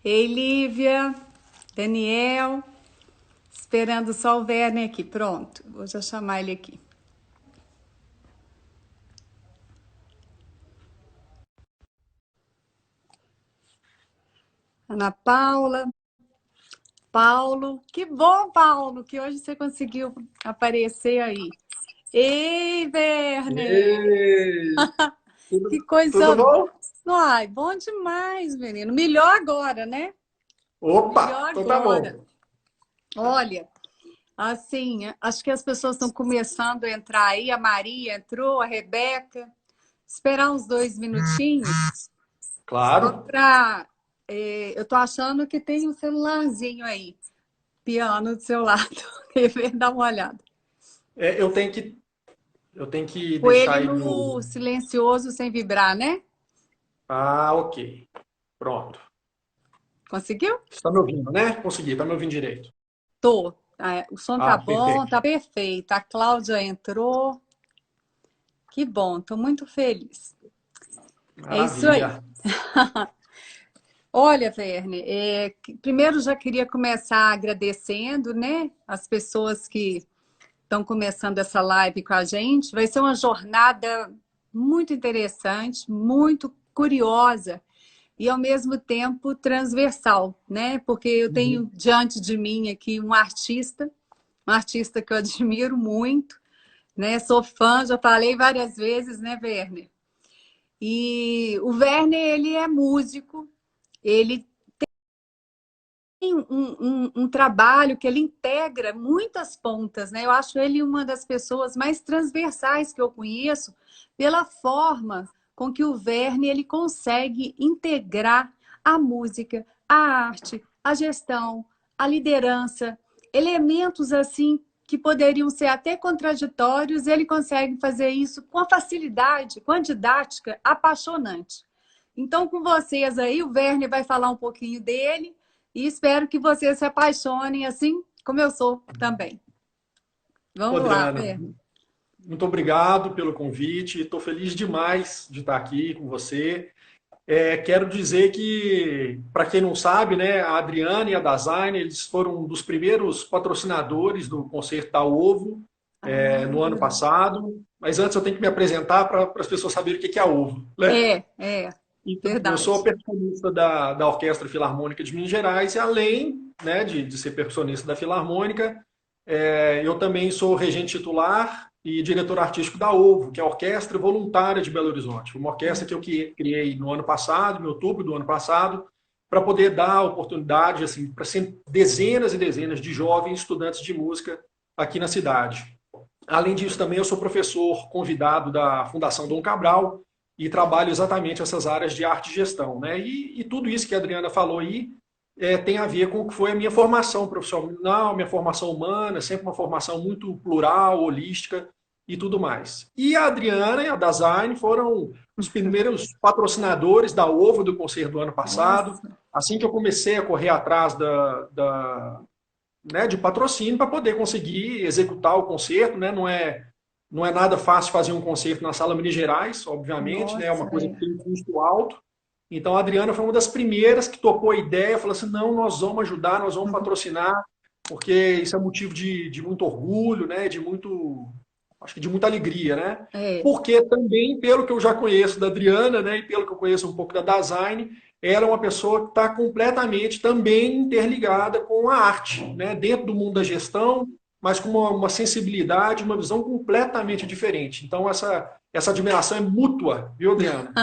Ei, Lívia, Daniel, esperando só o Werner aqui. Pronto, vou já chamar ele aqui. Ana Paula, Paulo. Que bom, Paulo, que hoje você conseguiu aparecer aí. Ei, Werner, Ei, que tudo coisa. bom? Ai, bom demais, menino. Melhor agora, né? Melhor Opa, então tá agora. bom. Olha, assim, acho que as pessoas estão começando a entrar aí. A Maria entrou, a Rebeca. Esperar uns 2 minutinhos, só Claro. para. Eu tô achando que tem um celularzinho aí, piano do seu lado. Dá uma olhada. É, eu tenho que Com ele deixar ele no. no silencioso, sem vibrar, né? Ah, ok. Pronto. Conseguiu? Você está me ouvindo, né? Consegui, está me ouvindo direito. Tô. Ah, o som tá Ah, bom, perfeito. tá perfeito. A Cláudia entrou. Que bom, tô muito feliz. É isso aí. Maravilha. Olha, Verne, primeiro já queria começar agradecendo, né, as pessoas que estão começando essa live com a gente. Vai ser uma jornada muito interessante, muito curiosa e, ao mesmo tempo, transversal, né? Porque eu tenho Uhum. diante de mim aqui um artista que eu admiro muito, né? Sou fã, já falei várias vezes, né, Werner? E o Werner, ele é músico, ele tem um trabalho que ele integra muitas pontas, né? Eu acho ele uma das pessoas mais transversais que eu conheço pela forma com que o Verne ele consegue integrar a música, a arte, a gestão, a liderança, elementos assim que poderiam ser até contraditórios, ele consegue fazer isso com a facilidade, com a didática apaixonante. Então, com vocês aí, o Verne vai falar um pouquinho dele e espero que vocês se apaixonem assim como eu sou também. Ô, Vamos lá, Adriana, Verne. muito obrigado pelo convite. Estou feliz demais de estar aqui com você. Quero dizer que, para quem não sabe, né, a Adriana e a Dasein, eles foram um dos primeiros patrocinadores do Concerto da Ovo, Ah, no ano passado. Mas antes eu tenho que me apresentar para as pessoas saberem o que é a Ovo, né? é, Então, eu sou verdade. percussionista da Orquestra Filarmônica de Minas Gerais e além, né, de ser percussionista da Filarmônica, eu também sou regente titular e diretor artístico da OVO, que é a Orquestra Voluntária de Belo Horizonte. Uma orquestra que eu criei no ano passado, em outubro do ano passado, para poder dar oportunidade assim, para dezenas e dezenas de jovens estudantes de música aqui na cidade. Além disso, também eu sou professor convidado da Fundação Dom Cabral e trabalho exatamente essas áreas de arte e gestão. Né? E tudo isso que a Adriana falou aí tem a ver com o que foi a minha formação profissional, minha formação humana, sempre uma formação muito plural, holística e tudo mais. E a Adriana e a Dasein foram os primeiros patrocinadores da OVO do concerto do ano passado. Nossa. Assim que eu comecei a correr atrás né, de patrocínio para poder conseguir executar o concerto, né? Não é nada fácil fazer um concerto na Sala Minas Gerais, obviamente, né? É uma Nossa, coisa que tem um custo alto. Então a Adriana foi uma das primeiras que topou a ideia, falou assim: não, nós vamos ajudar, nós vamos patrocinar, porque isso é motivo de muito orgulho, né? De muito, acho que de muita alegria, né? é. Porque também, pelo que eu já conheço da Adriana, né? E pelo que eu conheço um pouco da Dasein, ela é uma pessoa que está completamente também interligada com a arte, né? Dentro do mundo da gestão, mas com uma sensibilidade, uma visão completamente diferente. Então, essa admiração é mútua, viu, Adriana?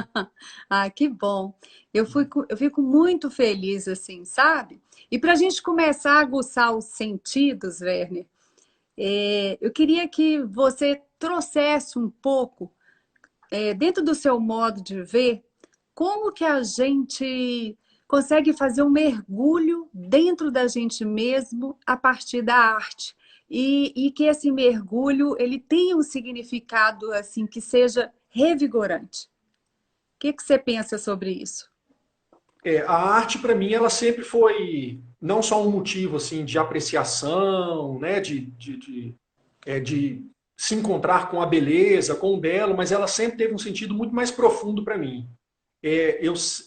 Ah, que bom. Eu fico muito feliz assim, sabe? E para a gente começar a aguçar os sentidos, Werner, eu queria que você trouxesse um pouco, dentro do seu modo de ver, como que a gente consegue fazer um mergulho dentro da gente mesmo a partir da arte? E que esse mergulho ele tenha um significado assim que seja revigorante. O que que você pensa sobre isso? A arte, para mim, ela sempre foi não só um motivo assim de apreciação, né? De se encontrar com a beleza, com o belo, mas ela sempre teve um sentido muito mais profundo para mim.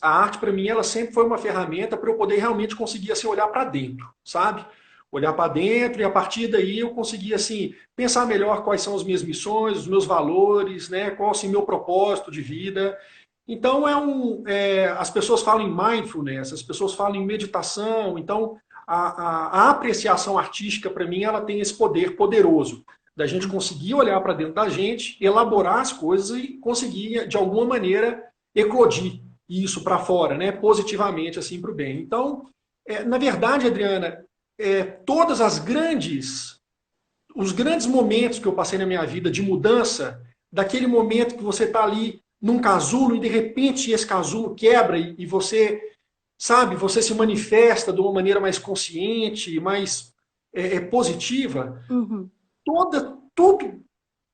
a arte para mim ela sempre foi uma ferramenta para eu poder realmente conseguir assim, olhar para dentro, sabe? Olhar para dentro e a partir daí eu conseguia assim pensar melhor quais são as minhas missões, os meus valores, né? Qual assim meu propósito de vida. Então as pessoas falam em mindfulness, as pessoas falam em meditação. Então a apreciação artística para mim ela tem esse poder poderoso da gente conseguir olhar para dentro da gente, elaborar as coisas e conseguir de alguma maneira eclodir isso para fora, né? Positivamente assim para o bem. Então, na verdade, Adriana, todas os grandes momentos que eu passei na minha vida de mudança, daquele momento que você está ali num casulo e de repente esse casulo quebra e você, sabe, você se manifesta de uma maneira mais consciente, mais positiva. Uhum. Tudo,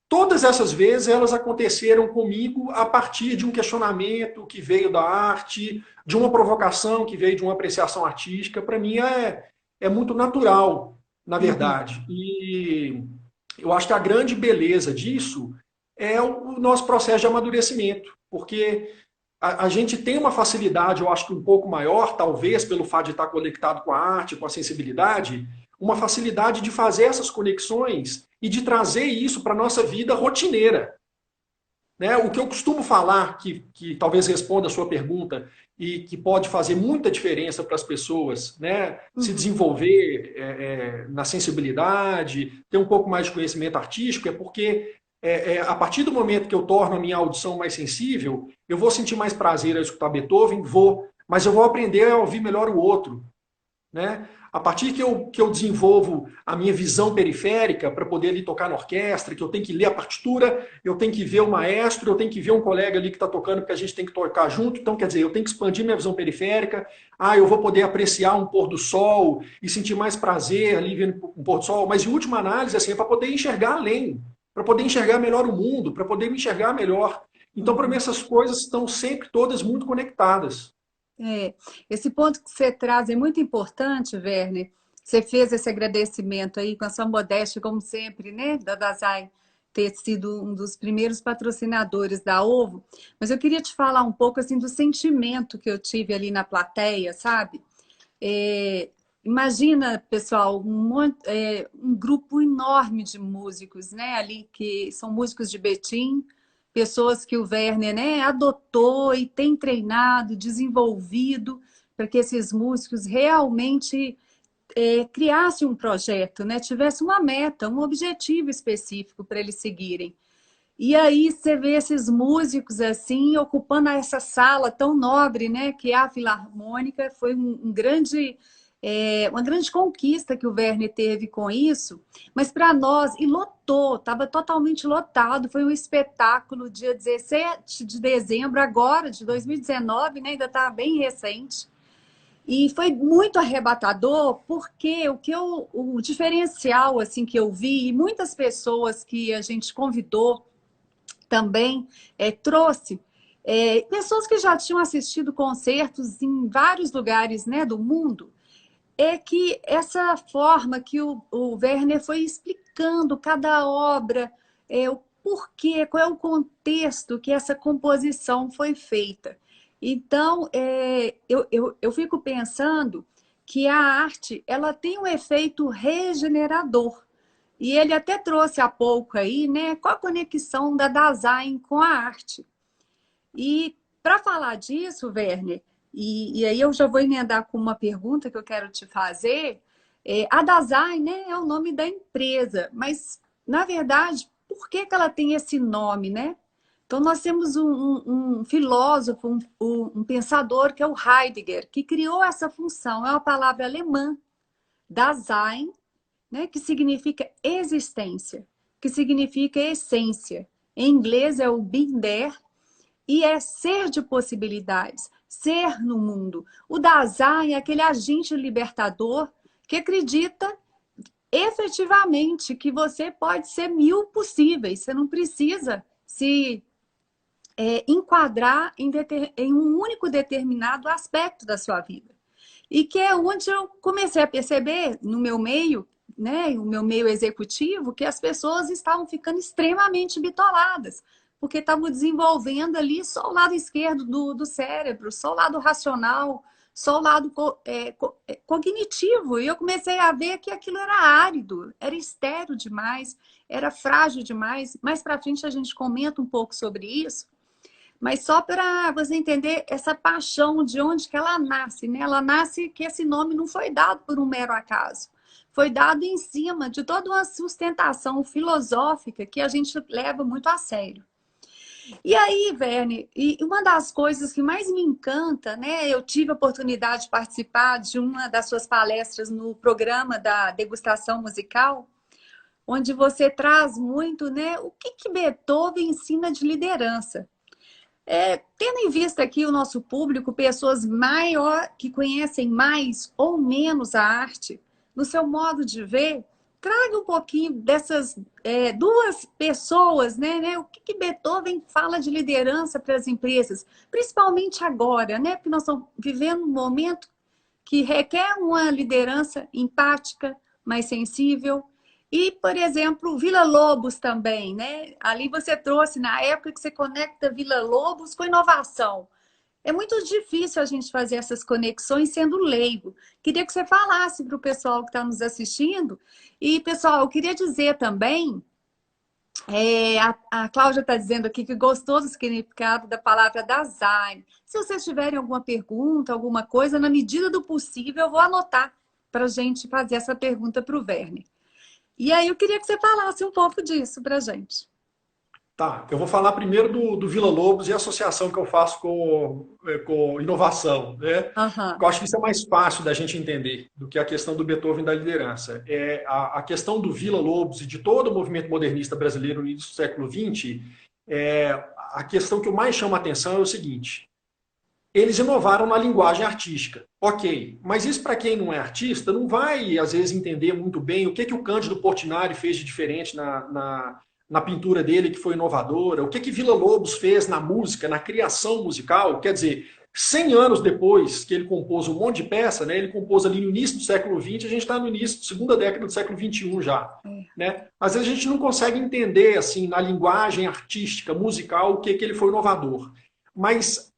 todas essas vezes elas aconteceram comigo a partir de um questionamento que veio da arte, de uma provocação que veio de uma apreciação artística. Para mim é muito natural, na Uhum. verdade. E eu acho que a grande beleza disso é o nosso processo de amadurecimento, porque a gente tem uma facilidade, eu acho que um pouco maior, talvez pelo fato de estar conectado com a arte, com a sensibilidade, uma facilidade de fazer essas conexões e de trazer isso para a nossa vida rotineira. Né? O que eu costumo falar, que talvez responda a sua pergunta, e que pode fazer muita diferença para as pessoas, né? Se Uhum. desenvolver na sensibilidade, ter um pouco mais de conhecimento artístico, é porque a partir do momento que eu torno a minha audição mais sensível, eu vou sentir mais prazer ao escutar Beethoven, vou, mas eu vou aprender a ouvir melhor o outro. Né? A partir que eu desenvolvo a minha visão periférica para poder ali tocar na orquestra, que eu tenho que ler a partitura, eu tenho que ver o maestro, eu tenho que ver um colega ali que está tocando, porque a gente tem que tocar junto. Então, quer dizer, eu tenho que expandir minha visão periférica. Eu vou poder apreciar um pôr do sol e sentir mais prazer ali vendo um pôr do sol. Mas, em última análise, assim, é para poder enxergar além, para poder enxergar melhor o mundo, para poder me enxergar melhor. Então, para mim, Uhum. essas coisas estão sempre todas muito conectadas. É, esse ponto que você traz é muito importante, Werner. Você fez esse agradecimento aí com a sua modéstia, como sempre, né? Da Dazai ter sido um dos primeiros patrocinadores da Ovo. Mas eu queria te falar um pouco assim do sentimento que eu tive ali na plateia, sabe? É, imagina, pessoal, um grupo enorme de músicos, né? Ali que são músicos de Betim, pessoas que o Werner, né, adotou e tem treinado, desenvolvido para que esses músicos realmente criassem um projeto, né? Tivesse uma meta, um objetivo específico para eles seguirem. E aí você vê esses músicos assim ocupando essa sala tão nobre, né, que é a Filarmônica. Foi uma grande conquista que o Werner teve com isso. Mas para nós, e lotou, estava totalmente lotado. Foi um espetáculo dia 17 de dezembro, agora, de 2019, né, ainda está bem recente. E foi muito arrebatador, porque o diferencial assim que eu vi, e muitas pessoas que a gente convidou também trouxe pessoas que já tinham assistido concertos em vários lugares, né, do mundo, é que essa forma que o Werner foi explicando cada obra, o porquê, qual é o contexto que essa composição foi feita. Então, eu fico pensando que a arte ela tem um efeito regenerador. E ele até trouxe há pouco aí, né, qual a conexão da design com a arte. E para falar disso, Werner, e aí eu já vou emendar com uma pergunta que eu quero te fazer. A Dazai, né, é o nome da empresa, mas, na verdade, por que que ela tem esse nome, né? Então, nós temos um filósofo, um pensador, que é o Heidegger, que criou essa função. É uma palavra alemã, Dasein, né, que significa existência, que significa essência. Em inglês é o being there, e é ser de possibilidades, ser no mundo. O Dasein é aquele agente libertador que acredita efetivamente que você pode ser mil possíveis. Você não precisa se enquadrar em um único determinado aspecto da sua vida. E que é onde eu comecei a perceber no meu meio, né, o meu meio executivo, que as pessoas estavam ficando extremamente bitoladas, porque estavam desenvolvendo ali só o lado esquerdo do cérebro, só o lado racional, só o lado cognitivo. E eu comecei a ver que aquilo era árido, era estéril demais, era frágil demais. Mais para frente a gente comenta um pouco sobre isso, mas só para você entender essa paixão, de onde que ela nasce, né? Ela nasce que esse nome não foi dado por um mero acaso. Foi dado em cima de toda uma sustentação filosófica que a gente leva muito a sério. E aí, Verne, e uma das coisas que mais me encanta, né? Eu tive a oportunidade de participar de uma das suas palestras no programa da degustação musical, onde você traz muito, né? O que Beethoven ensina de liderança. Tendo em vista aqui o nosso público, pessoas que conhecem mais ou menos a arte, no seu modo de ver, traga um pouquinho dessas duas pessoas, né? O que Beethoven fala de liderança para as empresas, principalmente agora, né? Porque nós estamos vivendo um momento que requer uma liderança empática, mais sensível. E, por exemplo, Villa-Lobos também, né? Ali você trouxe, na época que você conecta Villa-Lobos com inovação. É muito difícil a gente fazer essas conexões sendo leigo. Queria que você falasse para o pessoal que está nos assistindo. E, pessoal, eu queria dizer também, a Cláudia está dizendo aqui que gostou do significado da palavra design. Se vocês tiverem alguma pergunta, alguma coisa, na medida do possível, eu vou anotar para a gente fazer essa pergunta para o Verne. E aí eu queria que você falasse um pouco disso para a gente. Tá, eu vou falar primeiro do Villa-Lobos e a associação que eu faço com inovação, né? Aham. Eu acho que isso é mais fácil da gente entender do que a questão do Beethoven da liderança. A questão do Villa-Lobos e de todo o movimento modernista brasileiro no início do século XX, a questão que eu mais chama a atenção é o seguinte: eles inovaram na linguagem artística. Ok, mas isso para quem não é artista não vai, às vezes, entender muito bem o que o Cândido Portinari fez de diferente na pintura dele, que foi inovadora, o que Villa-Lobos fez na música, na criação musical. Quer dizer, 100 anos depois que ele compôs um monte de peça, né, ele compôs ali no início do século XX, a gente está no início da segunda década do século XXI já. Né? Às vezes a gente não consegue entender, assim, na linguagem artística, musical, o que ele foi inovador. Mas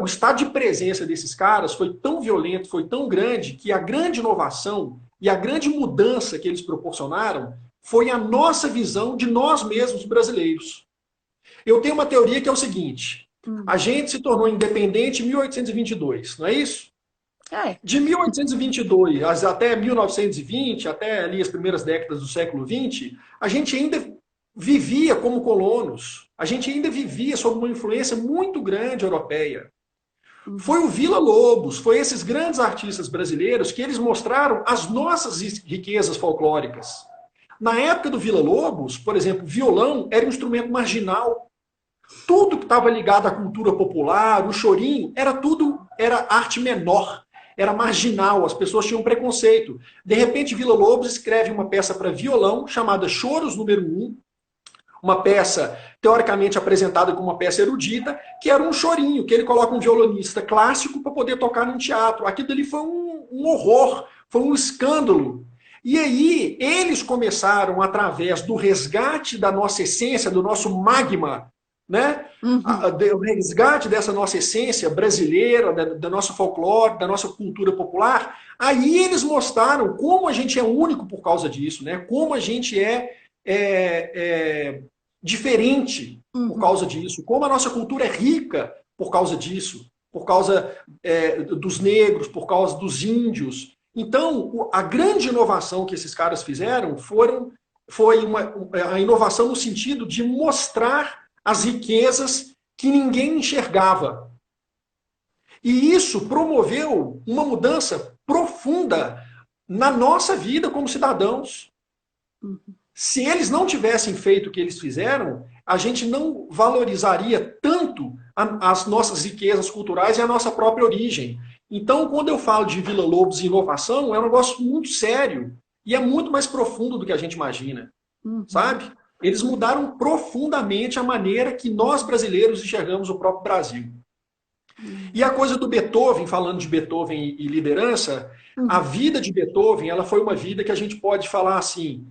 o estado de presença desses caras foi tão violento, foi tão grande, que a grande inovação e a grande mudança que eles proporcionaram foi a nossa visão de nós mesmos brasileiros. Eu tenho uma teoria que é o seguinte: a gente se tornou independente em 1822, não é isso? De 1822 até 1920, até ali as primeiras décadas do século XX, a gente ainda vivia como colonos. A gente ainda vivia sob uma influência muito grande europeia. Foi o Villa-Lobos, foi esses grandes artistas brasileiros que eles mostraram as nossas riquezas folclóricas. Na época do Villa-Lobos, por exemplo, violão era um instrumento marginal. Tudo que estava ligado à cultura popular, o chorinho, era arte menor, era marginal, as pessoas tinham preconceito. De repente, Villa-Lobos escreve uma peça para violão chamada Choros número 1, uma peça teoricamente apresentada como uma peça erudita, que era um chorinho, que ele coloca um violonista clássico para poder tocar num teatro. Aquilo ali foi um horror, foi um escândalo. E aí eles começaram, através do resgate da nossa essência, do nosso magma, né? O resgate dessa nossa essência brasileira, da nossa folclore, da nossa cultura popular, aí eles mostraram como a gente é único por causa disso, né? Como a gente é diferente por causa disso, como a nossa cultura é rica por causa disso, por causa dos negros, por causa dos índios. Então, a grande inovação que esses caras fizeram foi a inovação no sentido de mostrar as riquezas que ninguém enxergava. E isso promoveu uma mudança profunda na nossa vida como cidadãos. Se eles não tivessem feito o que eles fizeram, a gente não valorizaria tanto as nossas riquezas culturais e a nossa própria origem. Então, quando eu falo de Villa-Lobos e inovação, é um negócio muito sério e é muito mais profundo do que a gente imagina, sabe? Eles mudaram profundamente a maneira que nós brasileiros enxergamos o próprio Brasil. E a coisa do Beethoven, falando de Beethoven e liderança, a vida de Beethoven, ela foi uma vida que a gente pode falar assim,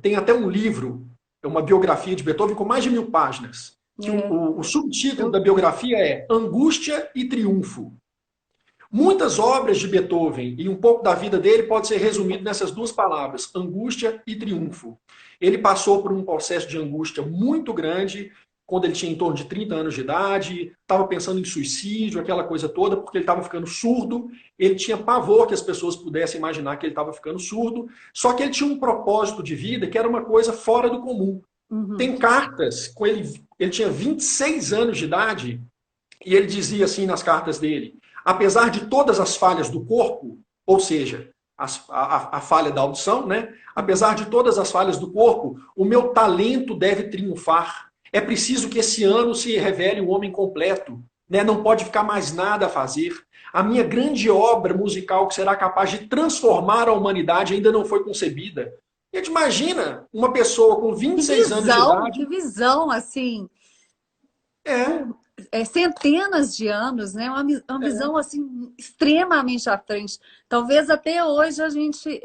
tem até um livro, uma biografia de Beethoven com mais de 1000 páginas. Que o subtítulo da biografia é Angústia e Triunfo. Muitas obras de Beethoven e um pouco da vida dele pode ser resumido nessas duas palavras, angústia e triunfo. Ele passou por um processo de angústia muito grande, quando ele tinha em torno de 30 anos de idade, estava pensando em suicídio, aquela coisa toda, porque ele estava ficando surdo, ele tinha pavor que as pessoas pudessem imaginar que ele estava ficando surdo, só que ele tinha um propósito de vida que era uma coisa fora do comum. Tem cartas com ele tinha 26 anos de idade, e ele dizia assim nas cartas dele, apesar de todas as falhas do corpo, ou seja, a falha da audição, né? Apesar de todas as falhas do corpo, o meu talento deve triunfar. É preciso que esse ano se revele um homem completo. Né? Não pode ficar mais nada a fazer. A minha grande obra musical que será capaz de transformar a humanidade ainda não foi concebida. E a gente imagina uma pessoa com 26 anos de idade... Que visão, assim... centenas de anos, né? Uma visão assim extremamente à frente. Talvez até hoje a gente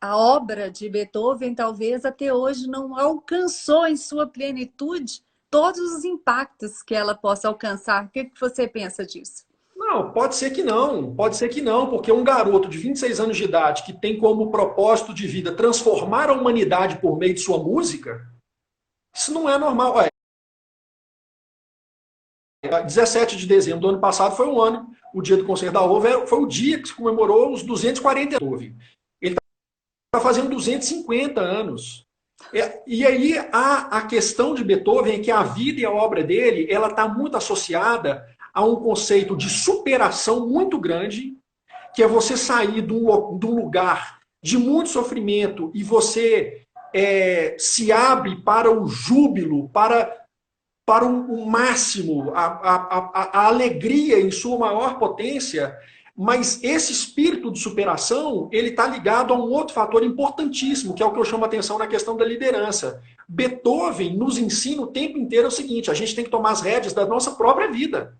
a obra de Beethoven talvez até hoje não alcançou em sua plenitude todos os impactos que ela possa alcançar. O que você pensa disso? Não, pode ser que não, porque um garoto de 26 anos de idade que tem como propósito de vida transformar a humanidade por meio de sua música, isso não é normal. 17 de dezembro do ano passado foi um ano, o dia do concerto da OVA, foi o dia que se comemorou os 240 anos da OVA. Ele está fazendo 250 anos. E aí a questão de Beethoven é que a vida e a obra dele, ela está muito associada a um conceito de superação muito grande, que é você sair de um lugar de muito sofrimento e você se abre para o júbilo, para o máximo, a alegria em sua maior potência, mas esse espírito de superação, ele está ligado a um outro fator importantíssimo, que é o que eu chamo a atenção na questão da liderança. Beethoven nos ensina o tempo inteiro o seguinte, a gente tem que tomar as rédeas da nossa própria vida.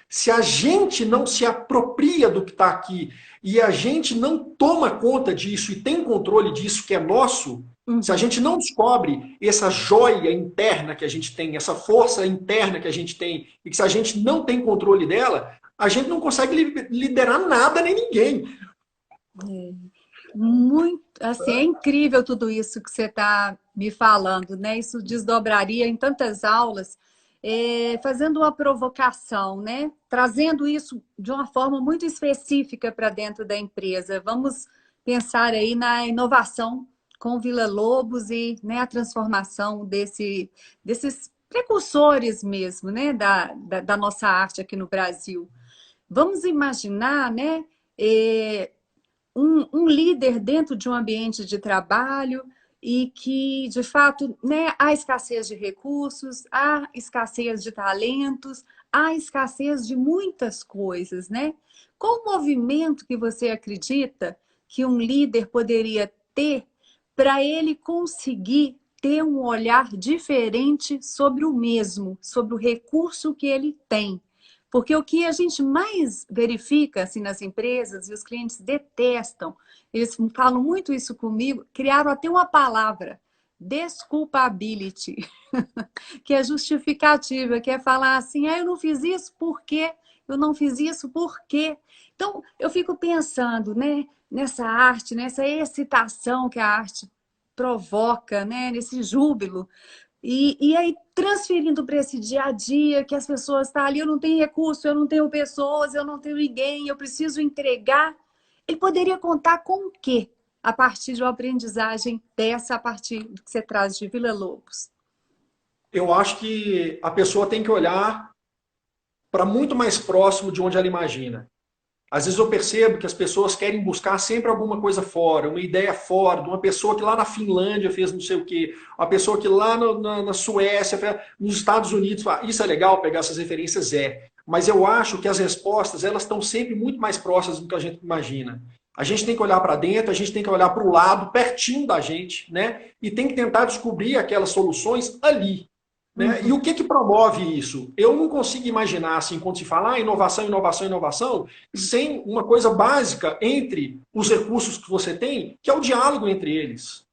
Se a gente não se apropria do que está aqui e a gente não toma conta disso e tem controle disso que é nosso, se a gente não descobre essa joia interna que a gente tem, essa força interna que a gente tem, e que se a gente não tem controle dela, a gente não consegue liderar nada nem ninguém. Muito, assim, é incrível tudo isso que você está me falando, né? Isso desdobraria em tantas aulas, fazendo uma provocação, né? Trazendo isso de uma forma muito específica para dentro da empresa. Vamos pensar aí na inovação com Villa-Lobos e, né, a transformação desses precursores mesmo, né, da nossa arte aqui no Brasil. Vamos imaginar, né, um líder dentro de um ambiente de trabalho e que, de fato, né, há escassez de recursos, há escassez de talentos, há escassez de muitas coisas, né? Qual o movimento que você acredita que um líder poderia ter para ele conseguir ter um olhar diferente sobre o mesmo, sobre o recurso que ele tem? Porque o que a gente mais verifica assim, nas empresas, e os clientes detestam, eles falam muito isso comigo, criaram até uma palavra, desculpability, que é justificativa, que é falar assim, eu não fiz isso por quê? Eu não fiz isso por quê? Então, eu fico pensando, né, nessa arte, nessa excitação que a arte provoca, né, nesse júbilo. E aí, transferindo para esse dia a dia, que as pessoas estão ali, eu não tenho recurso, eu não tenho pessoas, eu não tenho ninguém, eu preciso entregar. Ele poderia contar com o quê? A partir de uma aprendizagem dessa, a partir do que você traz de Villa-Lobos? Eu acho que a pessoa tem que olhar para muito mais próximo de onde ela imagina. Às vezes eu percebo que as pessoas querem buscar sempre alguma coisa fora, uma ideia fora, de uma pessoa que lá na Finlândia fez não sei o quê, uma pessoa que lá na Suécia, nos Estados Unidos, isso é legal pegar essas referências, mas eu acho que as respostas elas estão sempre muito mais próximas do que a gente imagina. A gente tem que olhar para dentro, a gente tem que olhar para o lado, pertinho da gente, né? E tem que tentar descobrir aquelas soluções ali. Né? E o que promove isso? Eu não consigo imaginar, assim, quando se fala inovação, inovação, inovação, sem uma coisa básica entre os recursos que você tem, que é o diálogo entre eles.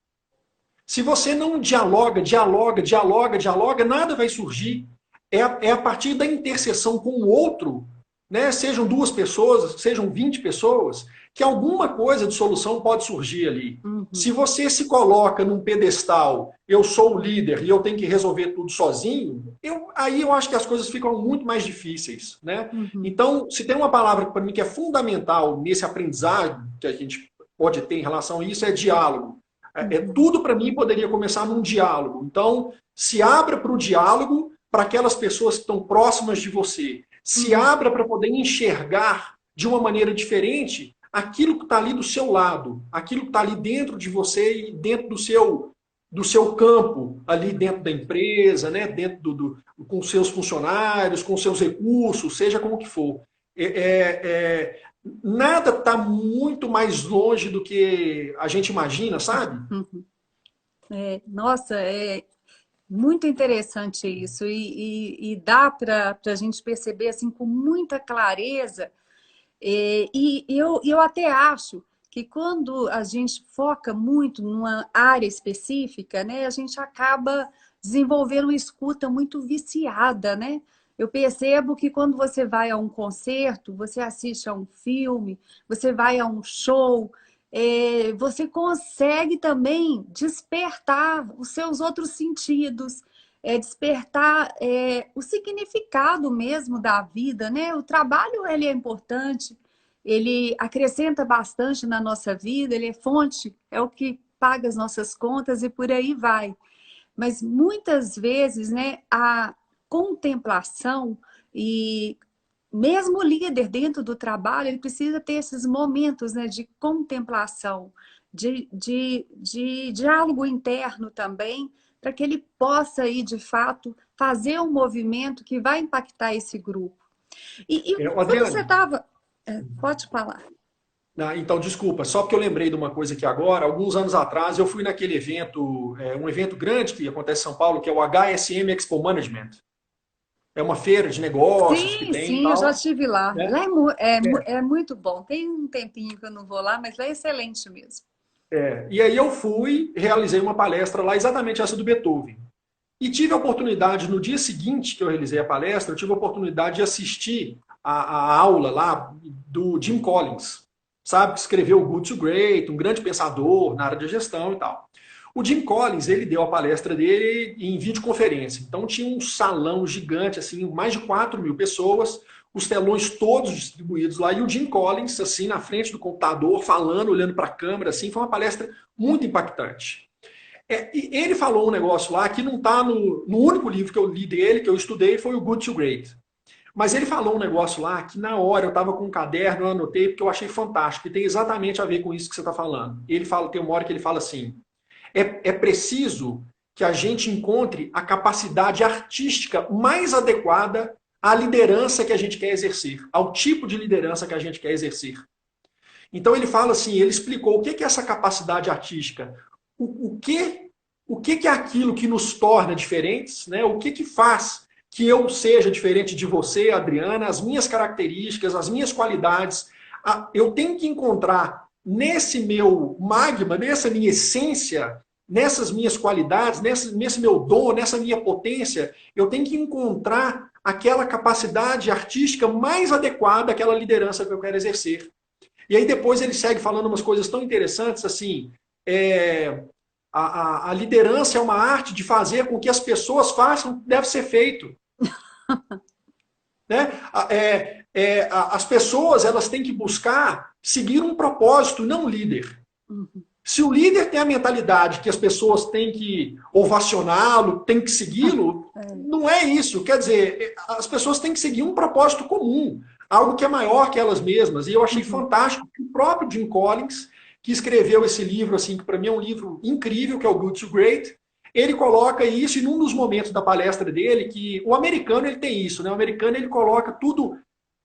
Se você não dialoga, dialoga, nada vai surgir. É a partir da interseção com o outro, né? Sejam 2 pessoas, sejam 20 pessoas, que alguma coisa de solução pode surgir ali. Uhum. Se você se coloca num pedestal, eu sou o líder e eu tenho que resolver tudo sozinho, aí eu acho que as coisas ficam muito mais difíceis, né? Uhum. Então, se tem uma palavra para mim que é fundamental nesse aprendizado que a gente pode ter em relação a isso, é diálogo. Tudo para mim poderia começar num diálogo. Então, se abra para o diálogo para aquelas pessoas que estão próximas de você. Se abra para poder enxergar de uma maneira diferente aquilo que está ali do seu lado, aquilo que está ali dentro de você e dentro do seu campo, ali dentro da empresa, né? Dentro com seus funcionários, com seus recursos, seja como que for. Nada está muito mais longe do que a gente imagina, sabe? Uhum. Nossa, é muito interessante isso. E dá para a gente perceber assim, com muita clareza. E eu até acho que quando a gente foca muito numa área específica, né, a gente acaba desenvolvendo uma escuta muito viciada, né? Eu percebo que quando você vai a um concerto, você assiste a um filme, você vai a um show, você consegue também despertar os seus outros sentidos, despertar o significado mesmo da vida, né? O trabalho, ele é importante, ele acrescenta bastante na nossa vida, ele é fonte, é o que paga as nossas contas e por aí vai. Mas muitas vezes, né, a contemplação e mesmo o líder dentro do trabalho, ele precisa ter esses momentos, né, de contemplação, de diálogo interno também, para que ele possa aí, de fato, fazer um movimento que vai impactar esse grupo. E quando você Adriane, estava... Pode falar. então, desculpa, só porque eu lembrei de uma coisa aqui agora. Alguns anos atrás, eu fui naquele evento, um evento grande que acontece em São Paulo, que é o HSM Expo Management. É uma feira de negócios que Sim, tem e sim, eu já tal, estive lá. né? Lá é muito bom. Tem um tempinho que eu não vou lá, mas lá é excelente mesmo. E aí eu fui, realizei uma palestra lá, exatamente essa do Beethoven. E tive a oportunidade, no dia seguinte que eu realizei a palestra, eu tive a oportunidade de assistir a aula lá do Jim Collins, sabe? Que escreveu o Good to Great, um grande pensador na área de gestão e tal. O Jim Collins, ele deu a palestra dele em videoconferência. Então tinha um salão gigante, assim, mais de 4.000 pessoas, os telões todos distribuídos lá, e o Jim Collins, assim, na frente do computador, falando, olhando para a câmera, assim, foi uma palestra muito impactante. E ele falou um negócio lá que não está no único livro que eu li dele, que eu estudei, foi o Good to Great. Mas ele falou um negócio lá que na hora eu estava com um caderno, eu anotei, porque eu achei fantástico, e tem exatamente a ver com isso que você está falando. Ele fala, tem uma hora que ele fala assim, é preciso que a gente encontre a capacidade artística mais adequada à liderança que a gente quer exercer, ao tipo de liderança que a gente quer exercer. Então ele fala assim, ele explicou o que é essa capacidade artística, o que é aquilo que nos torna diferentes, né? O que faz que eu seja diferente de você, Adriana, as minhas características, as minhas qualidades. Eu tenho que encontrar nesse meu magma, nessa minha essência, nessas minhas qualidades, nesse meu dom, nessa minha potência, eu tenho que encontrar aquela capacidade artística mais adequada àquela liderança que eu quero exercer. E aí depois ele segue falando umas coisas tão interessantes, assim, a liderança é uma arte de fazer com que as pessoas façam o que deve ser feito. Né? As pessoas, elas têm que buscar seguir um propósito, não um líder. Se o líder tem a mentalidade que as pessoas têm que ovacioná-lo, têm que segui-lo, não é isso. Quer dizer, as pessoas têm que seguir um propósito comum, algo que é maior que elas mesmas. E eu achei fantástico que o próprio Jim Collins, que escreveu esse livro, assim, que para mim é um livro incrível, que é o Good to Great, ele coloca isso em um dos momentos da palestra dele, que o americano ele tem isso, né? O americano ele coloca tudo,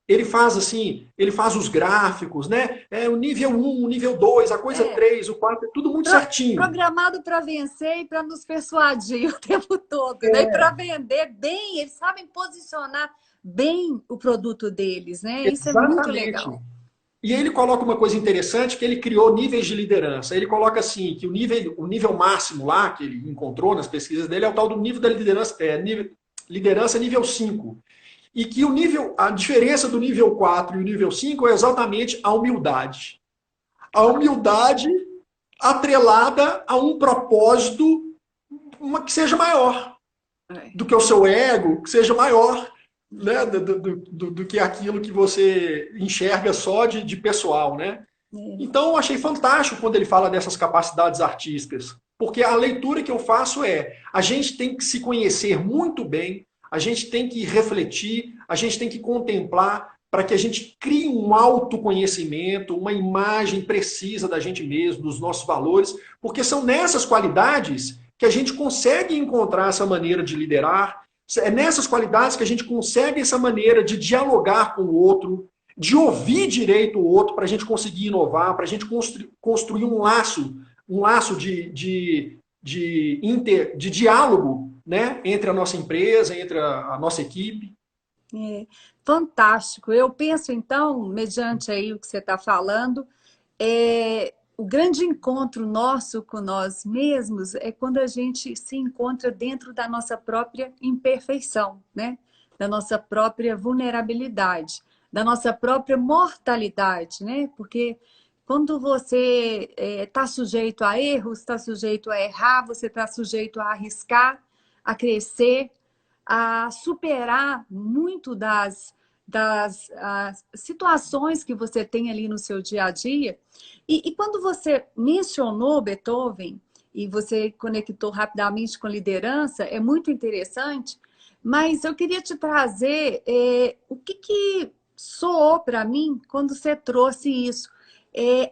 ele faz assim, ele faz os gráficos, né? O nível 1, o nível 2, a coisa 3, o 4, é tudo muito certinho. Programado para vencer e para nos persuadir o tempo todo, né? E para vender bem, eles sabem posicionar bem o produto deles, né? Isso é muito legal. E aí ele coloca uma coisa interessante, que ele criou níveis de liderança. Ele coloca assim, que o nível máximo lá, que ele encontrou nas pesquisas dele, é o tal do nível da liderança, liderança nível 5. E que a diferença do nível 4 e o nível 5 é exatamente a humildade. A humildade atrelada a um propósito que seja maior do que o seu ego, que seja maior, né, do que aquilo que você enxerga só de pessoal, né? Então, eu achei fantástico quando ele fala dessas capacidades artísticas, porque a leitura que eu faço é: a gente tem que se conhecer muito bem, a gente tem que refletir, a gente tem que contemplar para que a gente crie um autoconhecimento, uma imagem precisa da gente mesmo, dos nossos valores, porque são nessas qualidades que a gente consegue encontrar essa maneira de liderar, é nessas qualidades que a gente consegue essa maneira de dialogar com o outro, de ouvir direito o outro para a gente conseguir inovar, para a gente construir um laço de diálogo, né, entre a nossa empresa, entre a nossa equipe. É, fantástico. Eu penso, então, mediante aí o que você está falando, o grande encontro nosso com nós mesmos é quando a gente se encontra dentro da nossa própria imperfeição, né? Da nossa própria vulnerabilidade, da nossa própria mortalidade, né? Porque quando você está sujeito a erros, está sujeito a errar, você está sujeito a arriscar, a crescer, a superar muito das situações que você tem ali no seu dia a dia. E quando você mencionou Beethoven, e você conectou rapidamente com liderança, é muito interessante, mas eu queria te trazer o que soou para mim quando você trouxe isso.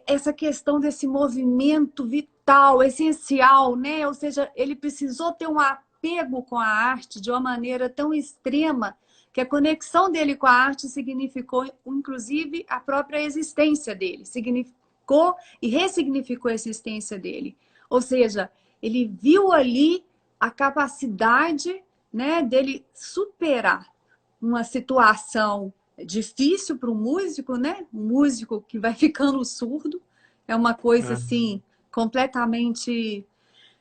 Essa questão desse movimento vital, essencial, né? Ou seja, ele precisou ter um apego com a arte de uma maneira tão extrema que a conexão dele com a arte significou, inclusive, a própria existência dele, significou e ressignificou a existência dele. Ou seja, ele viu ali a capacidade, né, dele superar uma situação difícil para o músico, né? Um músico que vai ficando surdo, é uma coisa assim completamente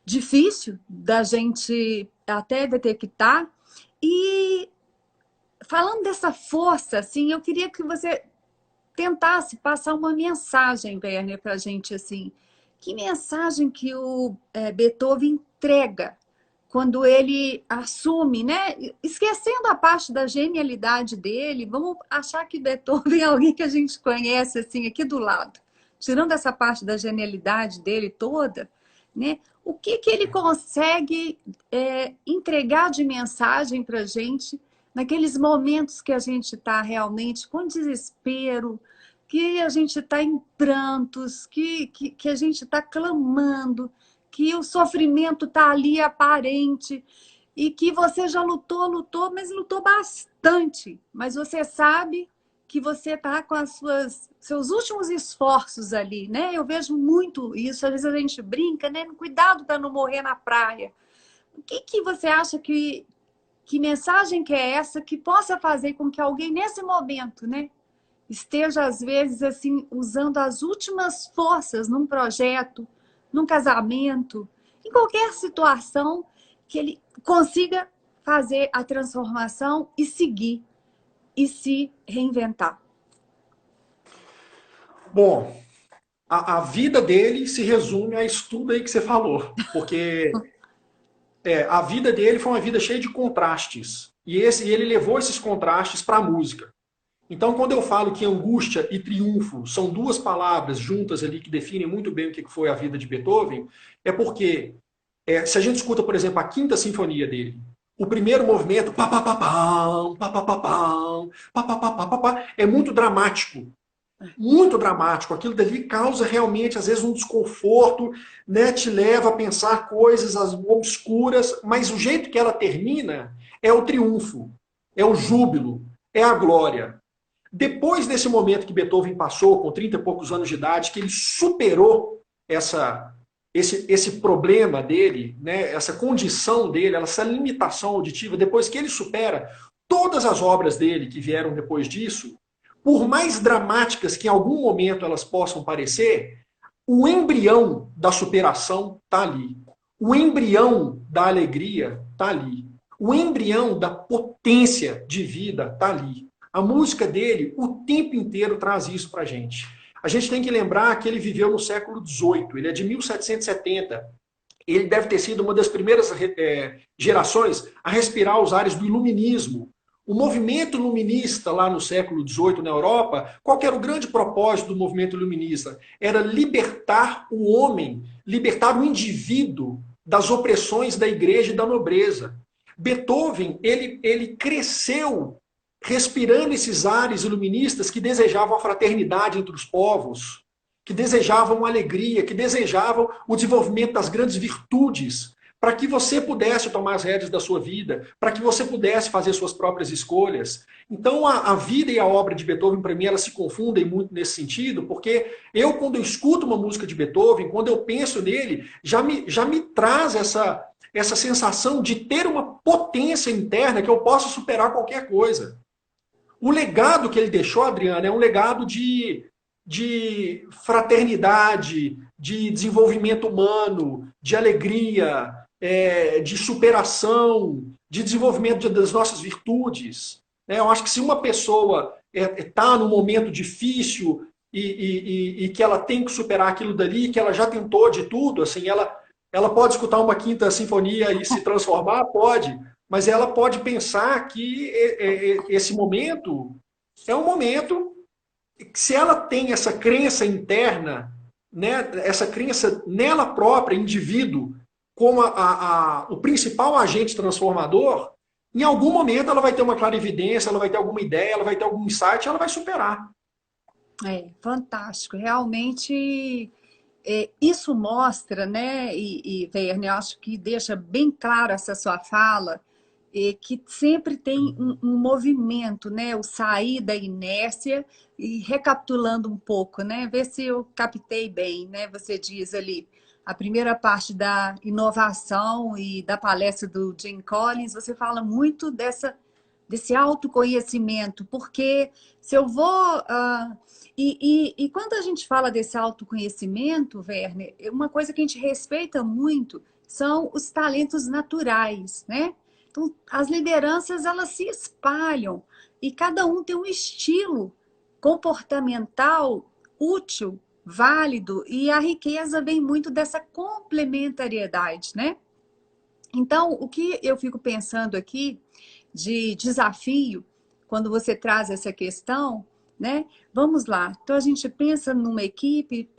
difícil da gente até detectar. E falando dessa força, assim, eu queria que você tentasse passar uma mensagem, Werner, para a gente, assim. Que mensagem que o Beethoven entrega quando ele assume, né? Esquecendo a parte da genialidade dele, vamos achar que Beethoven é alguém que a gente conhece, assim, aqui do lado. Tirando essa parte da genialidade dele toda, né? O que ele consegue entregar de mensagem para a gente naqueles momentos que a gente está realmente com desespero, que a gente está em prantos, que a gente está clamando, que o sofrimento está ali aparente e que você já lutou, mas lutou bastante. Mas você sabe que você está com seus últimos esforços ali, né? Eu vejo muito isso, às vezes a gente brinca, né? Cuidado para não morrer na praia. O que você acha que mensagem que é essa que possa fazer com que alguém nesse momento, né, esteja às vezes assim usando as últimas forças num projeto, num casamento, em qualquer situação que ele consiga fazer a transformação e seguir e se reinventar? Bom, a vida dele se resume a isso tudo aí que você falou, porque a vida dele foi uma vida cheia de contrastes, e ele levou esses contrastes para a música. Então, quando eu falo que angústia e triunfo são duas palavras juntas ali que definem muito bem o que foi a vida de Beethoven, é porque se a gente escuta, por exemplo, a Quinta Sinfonia dele, o primeiro movimento, pá, pá, pá, pá, pá, pá, pá, pá, pá, pá, pá, pá, pá, é muito dramático. Muito dramático. Aquilo dali causa realmente, às vezes, um desconforto, né? Te leva a pensar coisas obscuras, mas o jeito que ela termina é o triunfo, é o júbilo, é a glória. Depois desse momento que Beethoven passou, com 30 e poucos anos de idade, que ele superou esse problema dele, né, essa condição dele, essa limitação auditiva, depois que ele supera todas as obras dele que vieram depois disso, por mais dramáticas que em algum momento elas possam parecer, o embrião da superação está ali. O embrião da alegria está ali. O embrião da potência de vida está ali. A música dele, o tempo inteiro, traz isso para a gente. A gente tem que lembrar que ele viveu no século XVIII, ele é de 1770. Ele deve ter sido uma das primeiras gerações a respirar os ares do iluminismo. O movimento iluminista lá no século XVIII na Europa, qual era o grande propósito do movimento iluminista? Era libertar o homem, libertar o indivíduo das opressões da igreja e da nobreza. Beethoven, ele cresceu respirando esses ares iluministas que desejavam a fraternidade entre os povos, que desejavam alegria, que desejavam o desenvolvimento das grandes virtudes, para que você pudesse tomar as rédeas da sua vida, para que você pudesse fazer suas próprias escolhas. Então, a vida e a obra de Beethoven, para mim, elas se confundem muito nesse sentido, porque quando eu escuto uma música de Beethoven, quando eu penso nele, já me traz essa sensação de ter uma potência interna que eu possa superar qualquer coisa. O legado que ele deixou, Adriana, é um legado de fraternidade, de desenvolvimento humano, de alegria, de superação, de desenvolvimento das nossas virtudes. Eu acho que se uma pessoa está num momento difícil e que ela tem que superar aquilo dali, que ela já tentou de tudo, assim, ela pode escutar uma quinta sinfonia e se transformar? Pode. Mas ela pode pensar que esse momento é um momento que, se ela tem essa crença interna, né, essa crença nela própria, indivíduo, como o principal agente transformador, em algum momento ela vai ter uma clarividência, ela vai ter alguma ideia, ela vai ter algum insight, ela vai superar. Fantástico. Realmente, isso mostra, né, Werner, eu acho que deixa bem claro essa sua fala, que sempre tem um movimento, né, o sair da inércia. E recapitulando um pouco, né, ver se eu captei bem, né, você diz ali, a primeira parte da inovação e da palestra do Jim Collins, você fala muito desse autoconhecimento, porque se eu vou... E quando a gente fala desse autoconhecimento, Werner, uma coisa que a gente respeita muito são os talentos naturais, né? Então, as lideranças, elas se espalham e cada um tem um estilo comportamental útil, válido, e a riqueza vem muito dessa complementariedade, né? Então, o que eu fico pensando aqui de desafio, quando você traz essa questão, né? Vamos lá. Então, a gente pensa numa equipe,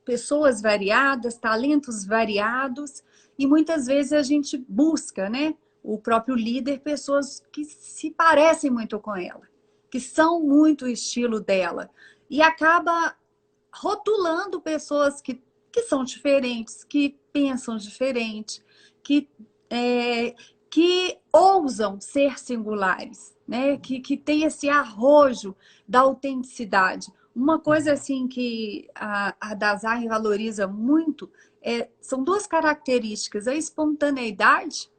pessoas variadas, talentos variados, e muitas vezes a gente busca, né? O próprio líder, pessoas que se parecem muito com ela, que são muito o estilo dela, e acaba rotulando pessoas que são diferentes, que pensam diferente, que ousam ser singulares, né? Que tem esse arrojo da autenticidade. Uma coisa assim que a Dasein valoriza muito são duas características, a espontaneidade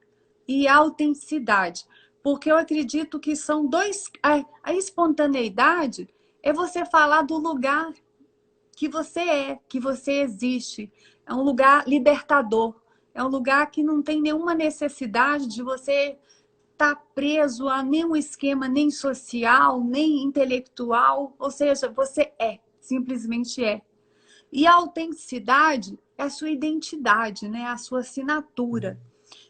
e a autenticidade. Porque eu acredito que são dois... A espontaneidade é você falar do lugar que você existe. É um lugar libertador. É um lugar que não tem nenhuma necessidade de você estar preso a nenhum esquema, nem social, nem intelectual. Ou seja, você simplesmente é. E a autenticidade é a sua identidade, né? A sua assinatura.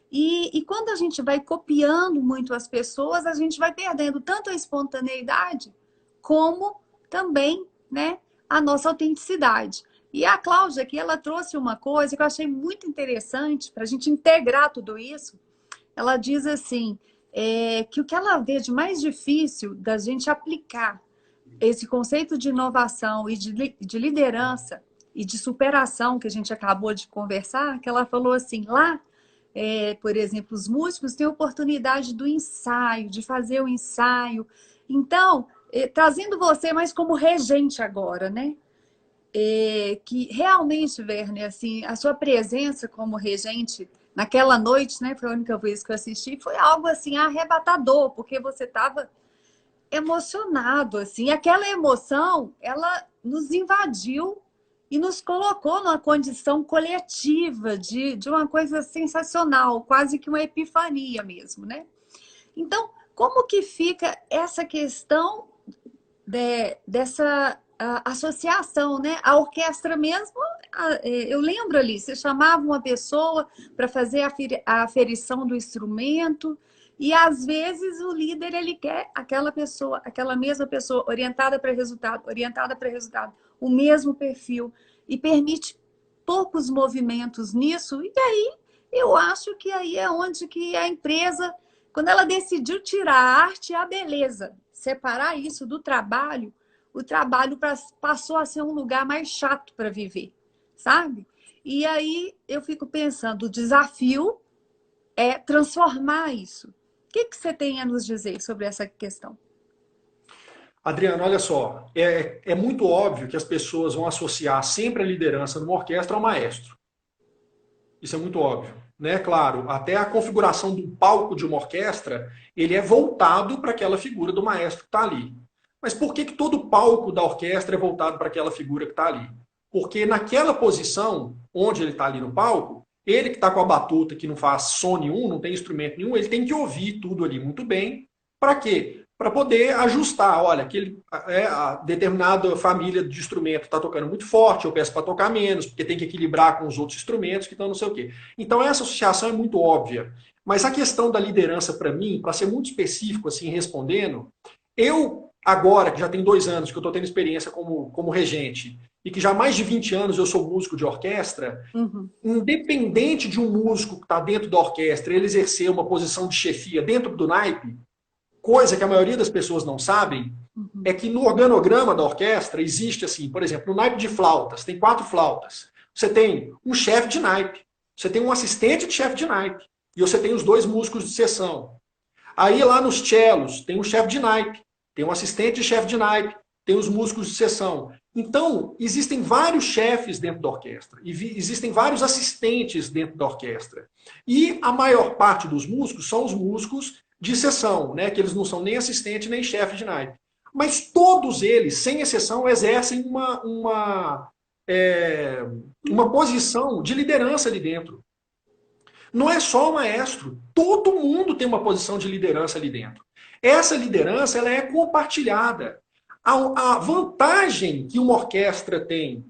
E quando a gente vai copiando muito as pessoas, a gente vai perdendo tanto a espontaneidade como também, né, a nossa autenticidade. E a Cláudia aqui, ela trouxe uma coisa que eu achei muito interessante para a gente integrar tudo isso. Ela diz assim, que o que ela vê de mais difícil da gente aplicar esse conceito de inovação e de liderança e de superação que a gente acabou de conversar, que ela falou assim, lá, por exemplo, os músicos têm a oportunidade do ensaio, de fazer o ensaio. Então, trazendo você mais como regente agora, né? Que realmente, Werner, assim, a sua presença como regente naquela noite, né? Foi a única vez que eu assisti, foi algo assim arrebatador, porque você estava emocionado, assim. Aquela emoção, ela nos invadiu e nos colocou numa condição coletiva de uma coisa sensacional, quase que uma epifania mesmo, né? Então, como que fica essa questão dessa associação, né? A orquestra mesmo, eu lembro ali, você chamava uma pessoa para fazer a aferição do instrumento e às vezes o líder ele quer aquela pessoa, aquela mesma pessoa orientada para resultado, o mesmo perfil e permite poucos movimentos nisso. E aí eu acho que aí é onde que a empresa, quando ela decidiu tirar a arte e a beleza, separar isso do trabalho, o trabalho passou a ser um lugar mais chato para viver, sabe? E aí eu fico pensando, o desafio é transformar isso. O que você tem a nos dizer sobre essa questão? Adriano, olha só, é muito óbvio que as pessoas vão associar sempre a liderança numa orquestra ao maestro. Isso é muito óbvio, né? Claro, até a configuração do palco de uma orquestra, ele é voltado para aquela figura do maestro que está ali. Mas por que todo o palco da orquestra é voltado para aquela figura que está ali? Porque naquela posição, onde ele está ali no palco, ele que está com a batuta, que não faz som nenhum, não tem instrumento nenhum, ele tem que ouvir tudo ali muito bem. Para quê? Para poder ajustar. Olha, a determinada família de instrumento está tocando muito forte, eu peço para tocar menos, porque tem que equilibrar com os outros instrumentos que estão não sei o quê. Então essa associação é muito óbvia. Mas a questão da liderança, para mim, para ser muito específico, assim, respondendo, eu, agora, que já tem 2 anos que eu estou tendo experiência como regente, e que já há mais de 20 anos eu sou músico de orquestra, independente de um músico que está dentro da orquestra, ele exercer uma posição de chefia dentro do naipe, coisa que a maioria das pessoas não sabem, é que no organograma da orquestra existe assim, por exemplo, no naipe de flautas, tem 4 flautas. Você tem um chefe de naipe, você tem um assistente de chefe de naipe, e você tem os 2 músicos de sessão. Aí lá nos cellos, tem um chefe de naipe, tem um assistente de chefe de naipe, tem os músicos de sessão. Então, existem vários chefes dentro da orquestra, e existem vários assistentes dentro da orquestra. E a maior parte dos músicos são os músicos de sessão, né? Que eles não são nem assistente nem chefe de naipe. Mas todos eles, sem exceção, exercem uma posição de liderança ali dentro. Não é só o maestro, todo mundo tem uma posição de liderança ali dentro. Essa liderança ela é compartilhada. A vantagem que uma orquestra tem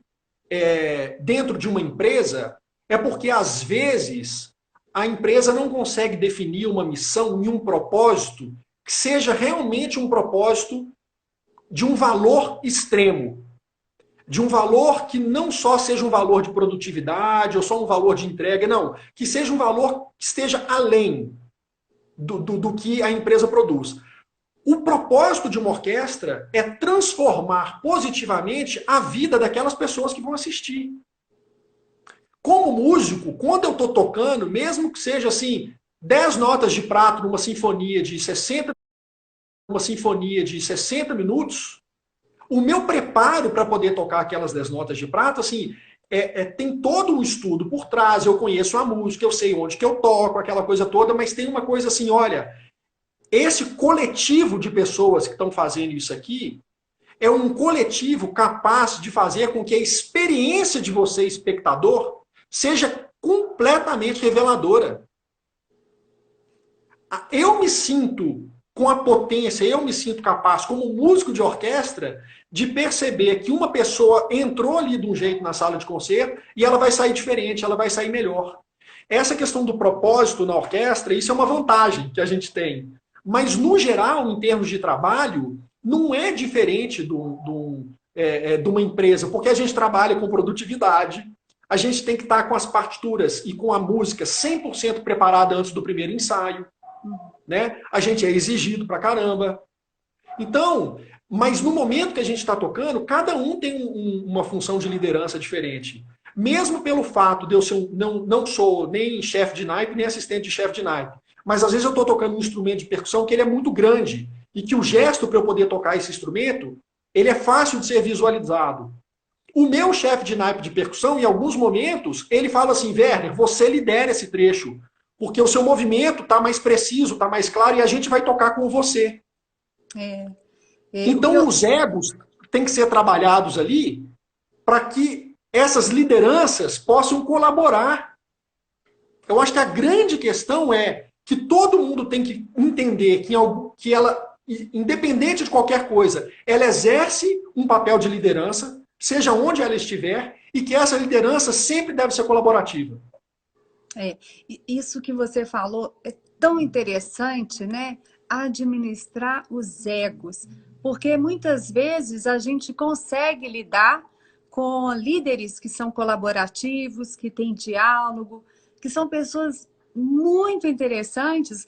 dentro de uma empresa é porque, às vezes, a empresa não consegue definir uma missão e um propósito que seja realmente um propósito de um valor extremo. De um valor que não só seja um valor de produtividade ou só um valor de entrega, não. Que seja um valor que esteja além do que a empresa produz. O propósito de uma orquestra é transformar positivamente a vida daquelas pessoas que vão assistir. Como músico, quando eu estou tocando, mesmo que seja assim, 10 notas de prato numa sinfonia de 60 minutos, o meu preparo para poder tocar aquelas 10 notas de prato, assim, tem todo um estudo por trás, eu conheço a música, eu sei onde que eu toco, aquela coisa toda, mas tem uma coisa assim, olha, esse coletivo de pessoas que estão fazendo isso aqui é um coletivo capaz de fazer com que a experiência de você, espectador, seja completamente reveladora. Eu me sinto com a potência, eu me sinto capaz, como músico de orquestra, de perceber que uma pessoa entrou ali de um jeito na sala de concerto e ela vai sair diferente, ela vai sair melhor. Essa questão do propósito na orquestra, isso é uma vantagem que a gente tem. Mas, no geral, em termos de trabalho, não é diferente de uma empresa, porque a gente trabalha com produtividade, a gente tem que estar com as partituras e com a música 100% preparada antes do primeiro ensaio, né? A gente é exigido pra caramba. Então, mas no momento que a gente está tocando, cada um tem uma função de liderança diferente. Mesmo pelo fato de eu não sou nem chefe de naipe, nem assistente de chefe de naipe. Mas às vezes eu estou tocando um instrumento de percussão que ele é muito grande e que o gesto para eu poder tocar esse instrumento, ele é fácil de ser visualizado. O meu chefe de naipe de percussão, em alguns momentos, ele fala assim, Werner, você lidera esse trecho, porque o seu movimento está mais preciso, está mais claro e a gente vai tocar com você. Então, os egos têm que ser trabalhados ali para que essas lideranças possam colaborar. Eu acho que a grande questão é que todo mundo tem que entender que ela, independente de qualquer coisa, ela exerce um papel de liderança, seja onde ela estiver, e que essa liderança sempre deve ser colaborativa. Isso que você falou é tão interessante, né? Administrar os egos. Porque muitas vezes a gente consegue lidar com líderes que são colaborativos, que têm diálogo, que são pessoas muito interessantes.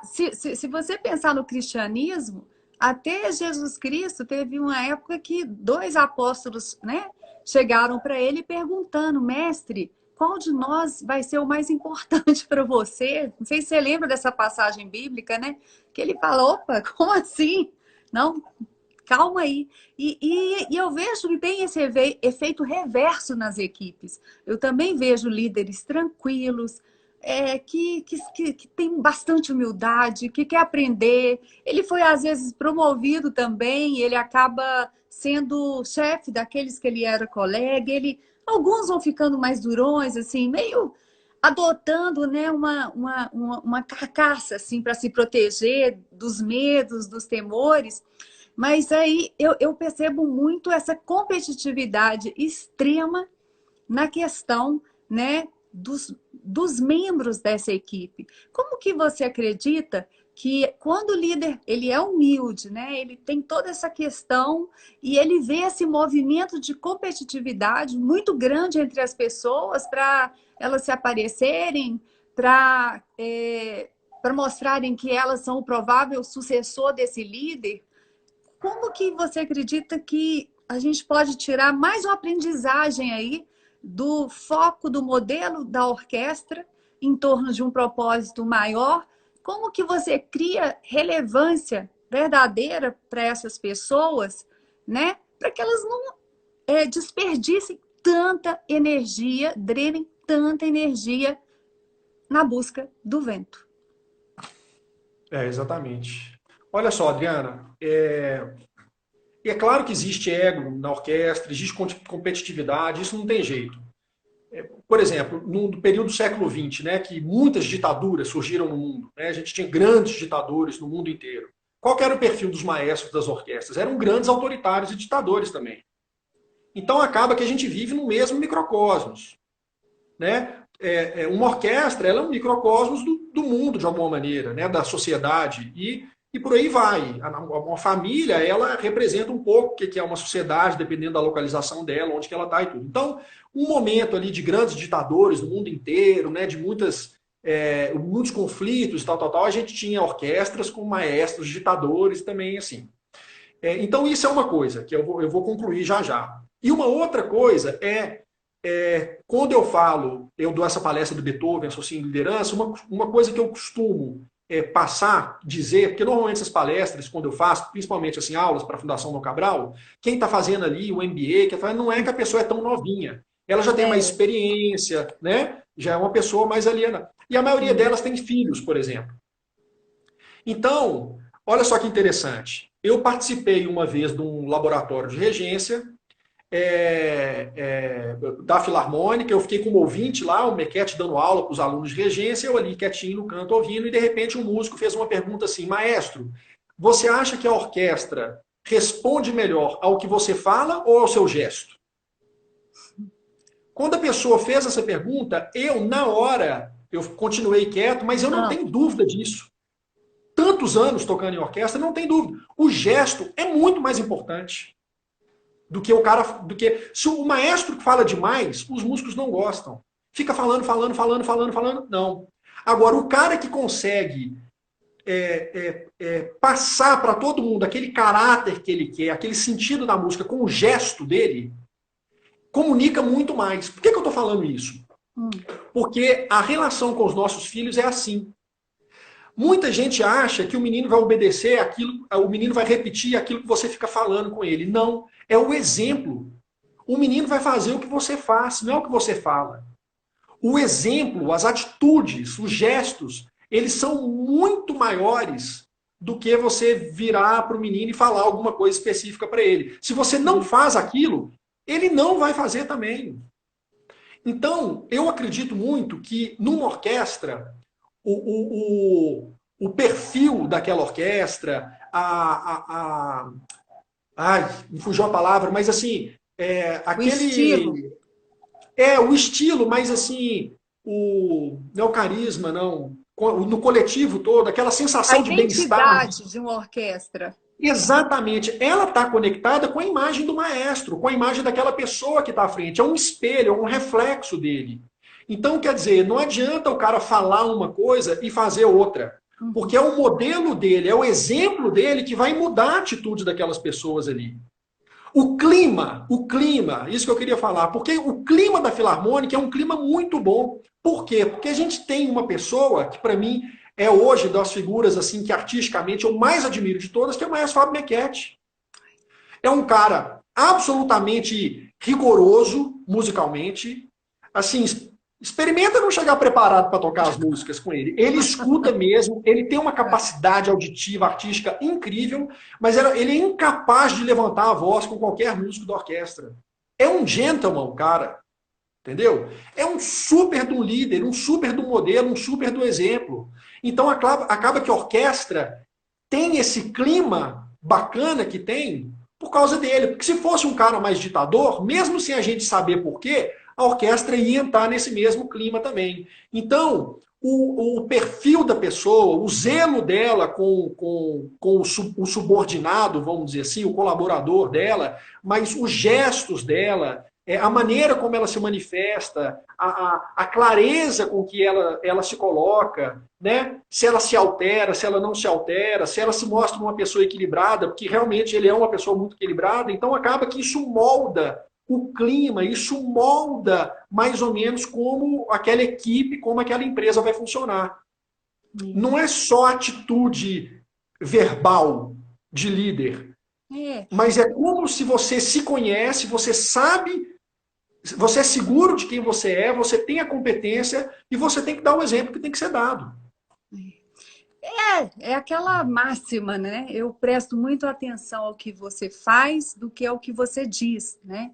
Se você pensar no cristianismo, até Jesus Cristo teve uma época que 2 apóstolos, né, chegaram para ele perguntando: mestre, qual de nós vai ser o mais importante para você? Não sei se você lembra dessa passagem bíblica, né? Que ele fala: opa, como assim? Não, calma aí. E eu vejo que tem esse efeito reverso nas equipes. Eu também vejo líderes tranquilos, que tem bastante humildade, que quer aprender. Ele foi, às vezes, promovido também, ele acaba sendo chefe daqueles que ele era colega. Alguns vão ficando mais durões, assim, meio adotando, né, uma carcaça assim, para se proteger dos medos, dos temores. Mas aí eu percebo muito essa competitividade extrema na questão, né, dos membros dessa equipe. Como que você acredita que quando o líder ele é humilde, né, ele tem toda essa questão e ele vê esse movimento de competitividade muito grande entre as pessoas para elas se aparecerem, para mostrarem que elas são o provável sucessor desse líder? Como que você acredita que a gente pode tirar mais uma aprendizagem aí do foco do modelo da orquestra em torno de um propósito maior? Como que você cria relevância verdadeira para essas pessoas, né? Para que elas não desperdicem tanta energia, drenem tanta energia na busca do vento. Exatamente. Olha só, Adriana, é claro que existe ego na orquestra, existe competitividade, isso não tem jeito. Por exemplo, no período do século XX, né, que muitas ditaduras surgiram no mundo, né, a gente tinha grandes ditadores no mundo inteiro. Qual que era o perfil dos maestros das orquestras? Eram grandes autoritários e ditadores também. Então acaba que a gente vive no mesmo microcosmos. Né? Uma orquestra ela é um microcosmos do mundo, de alguma maneira, né? Da sociedade. E por aí vai. Uma família, ela representa um pouco o que é uma sociedade, dependendo da localização dela, onde que ela está e tudo. Então, um momento ali de grandes ditadores no mundo inteiro, né? De muitos conflitos, tal, a gente tinha orquestras com maestros, ditadores também, assim. Então, isso é uma coisa que eu vou concluir já já. E uma outra coisa quando eu dou essa palestra do Beethoven, Associa em Liderança, uma coisa que eu costumo dizer, porque normalmente essas palestras, quando eu faço, principalmente assim, aulas para a Fundação Dom Cabral, quem está fazendo ali o MBA, não é que a pessoa é tão novinha. Ela já tem mais experiência, né? Já é uma pessoa mais aliena. E a maioria delas tem filhos, por exemplo. Então, olha só que interessante. Eu participei uma vez de um laboratório de regência da Filarmônica, eu fiquei como ouvinte lá, o Mequete dando aula para os alunos de regência, eu ali quietinho no canto ouvindo, e de repente um músico fez uma pergunta assim: maestro, você acha que a orquestra responde melhor ao que você fala ou ao seu gesto? Quando a pessoa fez essa pergunta, na hora, eu continuei quieto, mas eu não tenho dúvida disso. Tantos anos tocando em orquestra, não tem dúvida. O gesto é muito mais importante do que se o maestro que fala demais, os músicos não gostam. Fica falando, não. Agora, o cara que consegue passar para todo mundo aquele caráter que ele quer, aquele sentido da música com o gesto dele, comunica muito mais. Por que eu estou falando isso? Porque a relação com os nossos filhos é assim. Muita gente acha que o menino vai obedecer aquilo, o menino vai repetir aquilo que você fica falando com ele. Não, é o exemplo. O menino vai fazer o que você faz, não é o que você fala. O exemplo, as atitudes, os gestos, eles são muito maiores do que você virar para o menino e falar alguma coisa específica para ele. Se você não faz aquilo, ele não vai fazer também. Então, eu acredito muito que numa orquestra, o perfil daquela orquestra, ai, me fugiu a palavra, mas assim, O estilo. o estilo, mas assim, não é o carisma, não, no coletivo todo, aquela A sensação de bem-estar. identidade de uma orquestra. Exatamente. Ela está conectada com a imagem do maestro, com a imagem daquela pessoa que está à frente. É um espelho, é um reflexo dele. Então, quer dizer, não adianta o cara falar uma coisa e fazer outra. Porque é o modelo dele, é o exemplo dele que vai mudar a atitude daquelas pessoas ali. O clima, isso que eu queria falar, porque o clima da Filarmônica é um clima muito bom. Por quê? Porque a gente tem uma pessoa que, para mim, é hoje das figuras assim que artisticamente eu mais admiro de todas, que é o maestro Fábio Mequete. É um cara absolutamente rigoroso musicalmente. Assim, experimenta não chegar preparado para tocar as músicas com ele. Ele escuta mesmo, ele tem uma capacidade auditiva, artística incrível, mas ele é incapaz de levantar a voz com qualquer músico da orquestra. É um gentleman, cara. Entendeu? É um super do líder, um super do modelo, um super do exemplo. Então acaba que a orquestra tem esse clima bacana que tem por causa dele. Porque se fosse um cara mais ditador, mesmo sem a gente saber por quê, a orquestra ia entrar nesse mesmo clima também. Então, o perfil da pessoa, o zelo dela com o subordinado, vamos dizer assim, o colaborador dela, mas os gestos dela, a maneira como ela se manifesta, a clareza com que ela se coloca, né? Se ela se altera, se ela não se altera, se ela se mostra uma pessoa equilibrada, porque realmente ele é uma pessoa muito equilibrada, então acaba que isso molda o clima, isso molda mais ou menos como aquela equipe, como aquela empresa vai funcionar. Não é só atitude verbal de líder, mas é como se você se conhece, você sabe, você é seguro de quem você tem a competência e você tem que dar o exemplo que tem que ser dado. É aquela máxima, né? Eu presto muito atenção ao que você faz do que ao que você diz, né?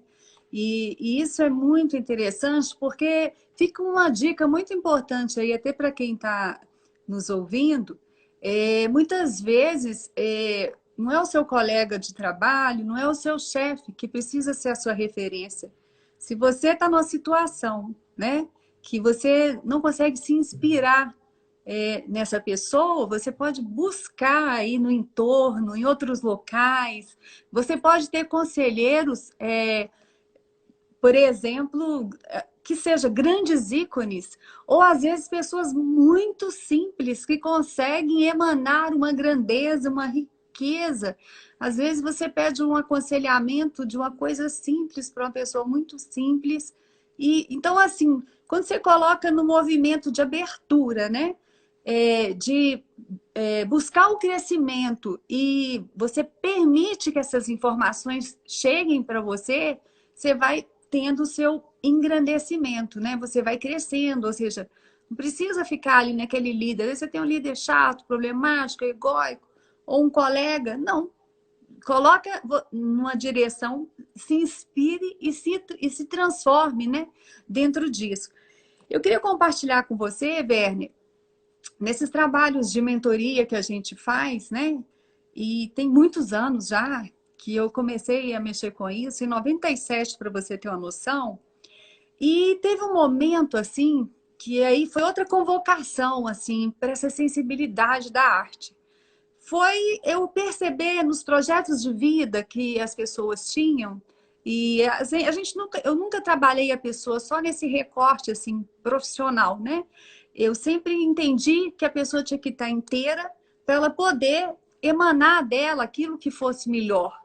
E isso é muito interessante porque fica uma dica muito importante aí, até para quem está nos ouvindo. Muitas vezes não é o seu colega de trabalho, não é o seu chefe que precisa ser a sua referência. Se você está numa situação, né, que você não consegue se inspirar nessa pessoa, você pode buscar aí no entorno, em outros locais. Você pode ter conselheiros, por exemplo, que sejam grandes ícones, ou às vezes pessoas muito simples que conseguem emanar uma grandeza, uma riqueza. Às vezes você pede um aconselhamento de uma coisa simples para uma pessoa muito simples. E então, assim, quando você coloca no movimento de abertura, né? De buscar o crescimento e você permite que essas informações cheguem para você, você vai tendo o seu engrandecimento, né? Você vai crescendo, ou seja, não precisa ficar ali naquele líder. Às vezes você tem um líder chato, problemático, egóico, ou um colega. Não. Coloca numa direção, se inspire e se transforme, né? Dentro disso. Eu queria compartilhar com você, Werner, nesses trabalhos de mentoria que a gente faz, né? E tem muitos anos já que eu comecei a mexer com isso, em 97, para você ter uma noção. E teve um momento, assim, que aí foi outra convocação, assim, para essa sensibilidade da arte. Foi eu perceber nos projetos de vida que as pessoas tinham, e a gente eu nunca trabalhei a pessoa só nesse recorte, assim, profissional, né? Eu sempre entendi que a pessoa tinha que estar inteira para ela poder emanar dela aquilo que fosse melhor.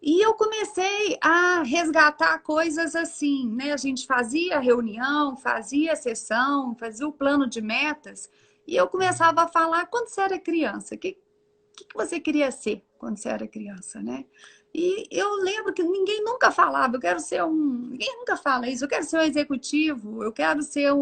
E eu comecei a resgatar coisas assim, né? A gente fazia reunião, fazia sessão, fazia o plano de metas, e eu começava a falar quando você era criança, que você queria ser quando você era criança, né? E eu lembro que ninguém nunca falava, eu quero ser um... Ninguém nunca fala isso, eu quero ser um executivo, eu quero ser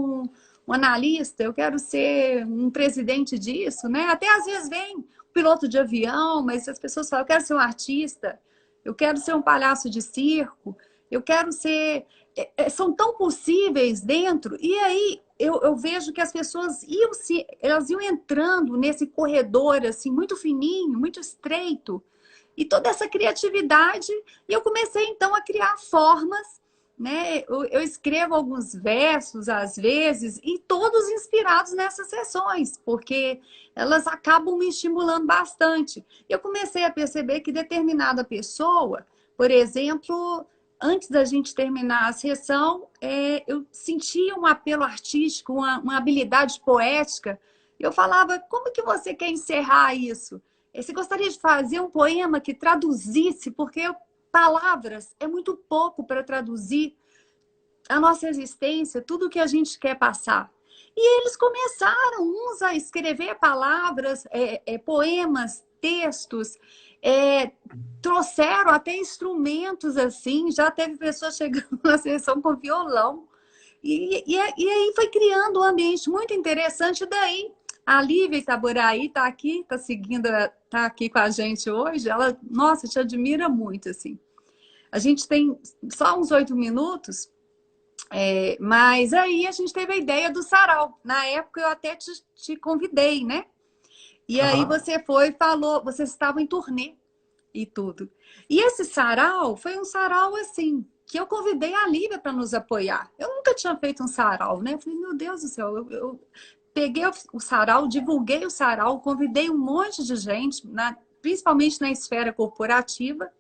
um analista, eu quero ser um presidente disso, né? Até às vezes vem um piloto de avião, mas as pessoas falam, eu quero ser um artista, eu quero ser um palhaço de circo, eu quero ser... São tão possíveis dentro, e aí eu vejo que as pessoas elas iam entrando nesse corredor assim, muito fininho, muito estreito, e toda essa criatividade, e eu comecei então a criar formas, né? Eu escrevo alguns versos às vezes, e todos inspirados nessas sessões, porque elas acabam me estimulando bastante. Eu comecei a perceber que determinada pessoa, por exemplo, antes da gente terminar a sessão, eu sentia um apelo artístico, uma habilidade poética. Eu falava, como que você quer encerrar isso? Você gostaria de fazer um poema que traduzisse, porque palavras é muito pouco para traduzir a nossa existência, tudo que a gente quer passar. E eles começaram uns a escrever palavras, poemas, textos, trouxeram até instrumentos assim, já teve pessoas chegando na sessão com violão. E aí foi criando um ambiente muito interessante. Daí a Lívia Itaboraí está aqui, está seguindo, está aqui com a gente hoje. Ela, nossa, te admira muito, assim. A gente tem só uns 8 minutos, mas aí a gente teve a ideia do sarau. Na época eu até te convidei, né? E aí você falou, vocês estavam em turnê e tudo. E esse sarau foi um sarau assim, que eu convidei a Lívia para nos apoiar. Eu nunca tinha feito um sarau, né? Eu falei, meu Deus do céu, eu peguei o sarau, divulguei o sarau, convidei um monte de gente, principalmente na esfera corporativa,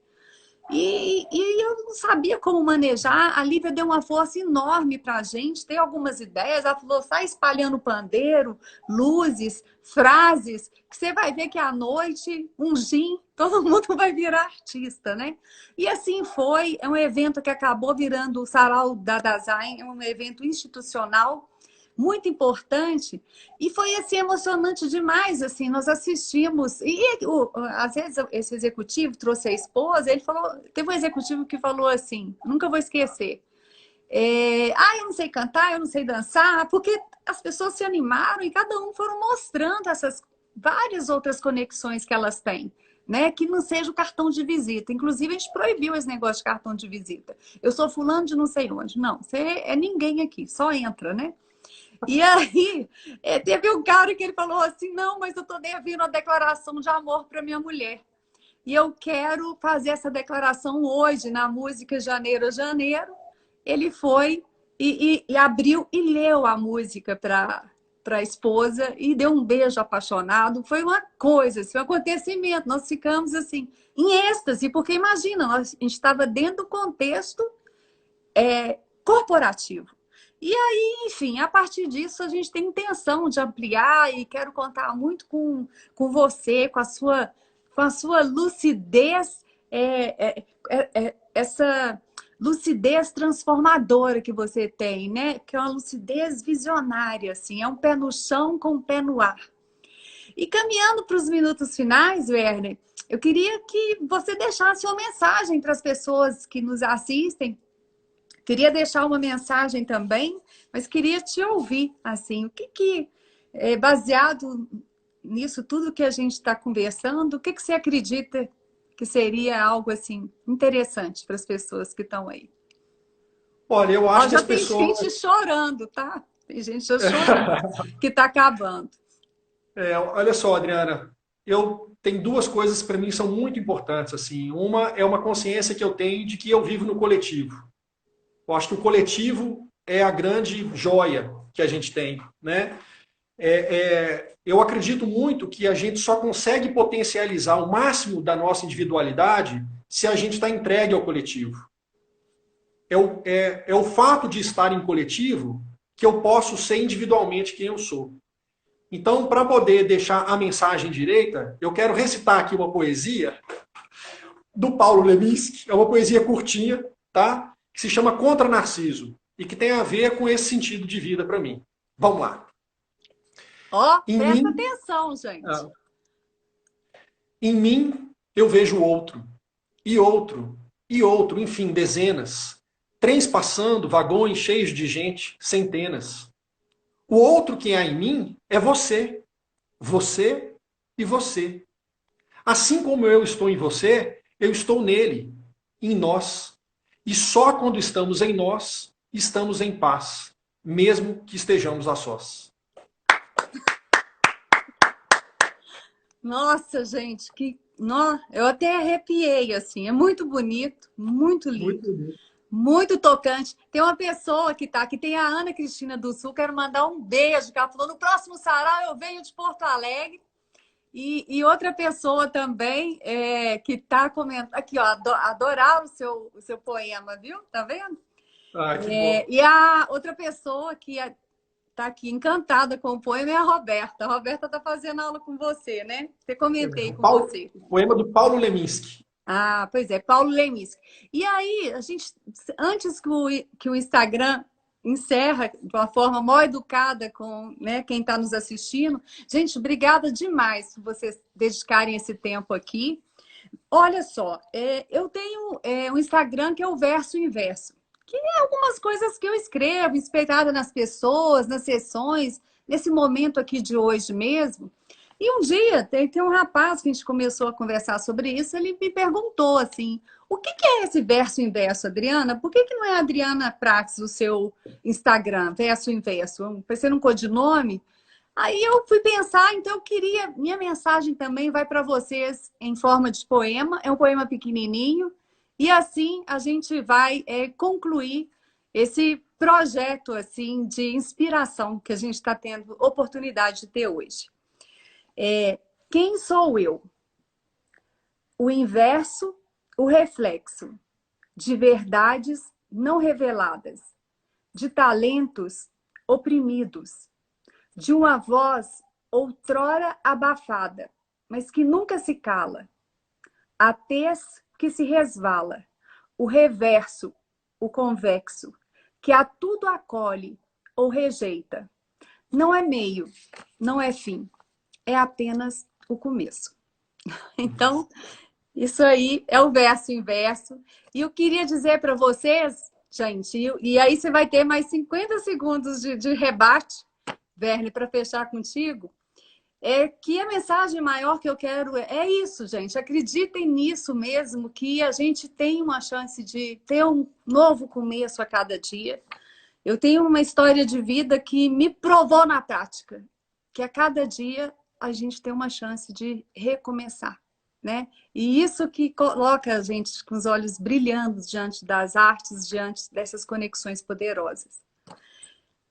e eu não sabia como manejar. A Lívia deu uma força enorme para a gente, tem algumas ideias. Ela falou, sai espalhando pandeiro, luzes, frases, que você vai ver que à noite, um gin, todo mundo vai virar artista, né? E assim foi. É um evento que acabou virando o Sarau da Dasein, é um evento institucional, muito importante, e foi assim emocionante demais, assim, nós assistimos, e às vezes esse executivo trouxe a esposa, ele falou, teve um executivo que falou assim, nunca vou esquecer, eu não sei cantar, eu não sei dançar, porque as pessoas se animaram e cada um foram mostrando essas várias outras conexões que elas têm, né? Que não seja o cartão de visita. Inclusive, a gente proibiu esse negócio de cartão de visita. Eu sou fulano de não sei onde. Não, você é ninguém aqui, só entra, né? E aí, teve um cara que ele falou assim, não, mas eu tô devendo a declaração de amor para minha mulher. E eu quero fazer essa declaração hoje, na música Janeiro a Janeiro. Ele foi e abriu e leu a música para a esposa e deu um beijo apaixonado. Foi uma coisa, assim, um acontecimento. Nós ficamos assim, em êxtase, porque imagina, a gente estava dentro do contexto corporativo. E aí, enfim, a partir disso a gente tem intenção de ampliar e quero contar muito com você, com a sua lucidez, essa lucidez transformadora que você tem, né? Que é uma lucidez visionária, assim, é um pé no chão com um pé no ar. E caminhando para os minutos finais, Werner, eu queria que você deixasse uma mensagem para as pessoas que nos assistem. Queria deixar uma mensagem também, mas queria te ouvir, assim, o que baseado nisso tudo que a gente está conversando, o que você acredita que seria algo, assim, interessante para as pessoas que estão aí? Olha, eu acho que as tem pessoas... gente chorando, tá? Tem gente já chorando, que está acabando. Olha só, Adriana, eu tenho duas coisas para mim que são muito importantes, assim. Uma é uma consciência que eu tenho de que eu vivo no coletivo. Eu acho que o coletivo é a grande joia que a gente tem, né? Eu acredito muito que a gente só consegue potencializar o máximo da nossa individualidade se a gente está entregue ao coletivo. É o fato de estar em coletivo que eu posso ser individualmente quem eu sou. Então, para poder deixar a mensagem direita, eu quero recitar aqui uma poesia do Paulo Leminski, é uma poesia curtinha, tá? Que se chama Contra Narciso, e que tem a ver com esse sentido de vida para mim. Vamos lá. Presta atenção, gente. Em mim, eu vejo outro, e outro, e outro, enfim, dezenas. Trens passando, vagões cheios de gente, centenas. O outro que há em mim é você. Você e você. Assim como eu estou em você, eu estou nele, em nós. E só quando estamos em nós, estamos em paz, mesmo que estejamos a sós. Nossa, gente, eu até arrepiei, assim. É muito bonito, muito lindo, Muito bem. muito tocante. Tem uma pessoa que está aqui, tem a Ana Cristina do Sul, quero mandar um beijo, que ela falou, no próximo sarau eu venho de Porto Alegre. E outra pessoa também que está comentando, aqui, ó, adorar o seu poema, viu? Tá vendo? Ah, que bom. E a outra pessoa que está aqui encantada com o poema é a Roberta. A Roberta está fazendo aula com você, né? Você comentei com você. O poema do Paulo Leminski. Ah, pois é, Paulo Lemis. E aí, a gente, antes que o Instagram encerra de uma forma mal educada com, né, quem está nos assistindo, gente, obrigada demais por vocês dedicarem esse tempo aqui. Olha só, eu tenho um Instagram que é o Verso Inverso, que é algumas coisas que eu escrevo, inspirada nas pessoas, nas sessões, nesse momento aqui de hoje mesmo. E um dia, tem um rapaz que a gente começou a conversar sobre isso, ele me perguntou assim, o que é esse verso inverso, Adriana? Por que não é Adriana Praxis o seu Instagram, verso inverso? Parecendo um codinome? Aí eu fui pensar, então eu queria, minha mensagem também vai para vocês em forma de poema, é um poema pequenininho, e assim a gente vai concluir esse projeto assim de inspiração que a gente está tendo oportunidade de ter hoje. Quem sou eu? O inverso, o reflexo de verdades não reveladas, de talentos oprimidos, de uma voz outrora abafada, mas que nunca se cala, a tez que se resvala, o reverso, o convexo, que a tudo acolhe ou rejeita. Não é meio, não é fim, é apenas o começo. Então, isso aí é o verso inverso. E eu queria dizer para vocês, gente, e aí você vai ter mais 50 segundos de rebate, Verne, para fechar contigo, que a mensagem maior que eu quero é isso, gente. Acreditem nisso mesmo, que a gente tem uma chance de ter um novo começo a cada dia. Eu tenho uma história de vida que me provou na prática, que a cada dia a gente tem uma chance de recomeçar, né? E isso que coloca a gente com os olhos brilhando diante das artes, diante dessas conexões poderosas.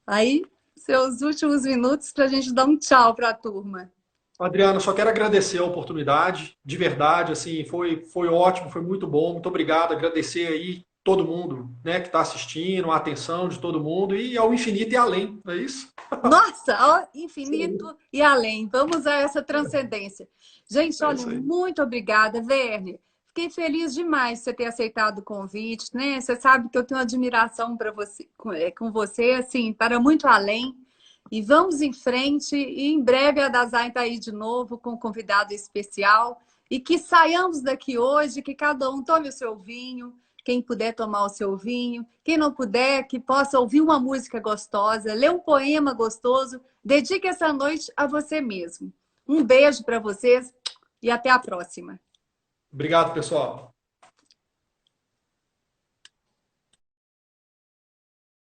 Aí, seus últimos minutos para a gente dar um tchau para a turma. Adriana, só quero agradecer a oportunidade, de verdade, assim, foi ótimo, foi muito bom, muito obrigado, agradecer aí todo mundo, né, que está assistindo, a atenção de todo mundo e ao infinito e além, não é isso? Nossa, ao infinito e além. Vamos a essa transcendência. Gente, É olha, isso aí. muito obrigada, Verne. Fiquei feliz demais de você ter aceitado o convite, né? Você sabe que eu tenho admiração para você, com você, assim, para muito além. E vamos em frente. E em breve a Dasein está aí de novo com um convidado especial. E que saiamos daqui hoje, que cada um tome o seu vinho, quem puder tomar o seu vinho, quem não puder, que possa ouvir uma música gostosa, ler um poema gostoso, dedique essa noite a você mesmo. Um beijo para vocês e até a próxima. Obrigado, pessoal.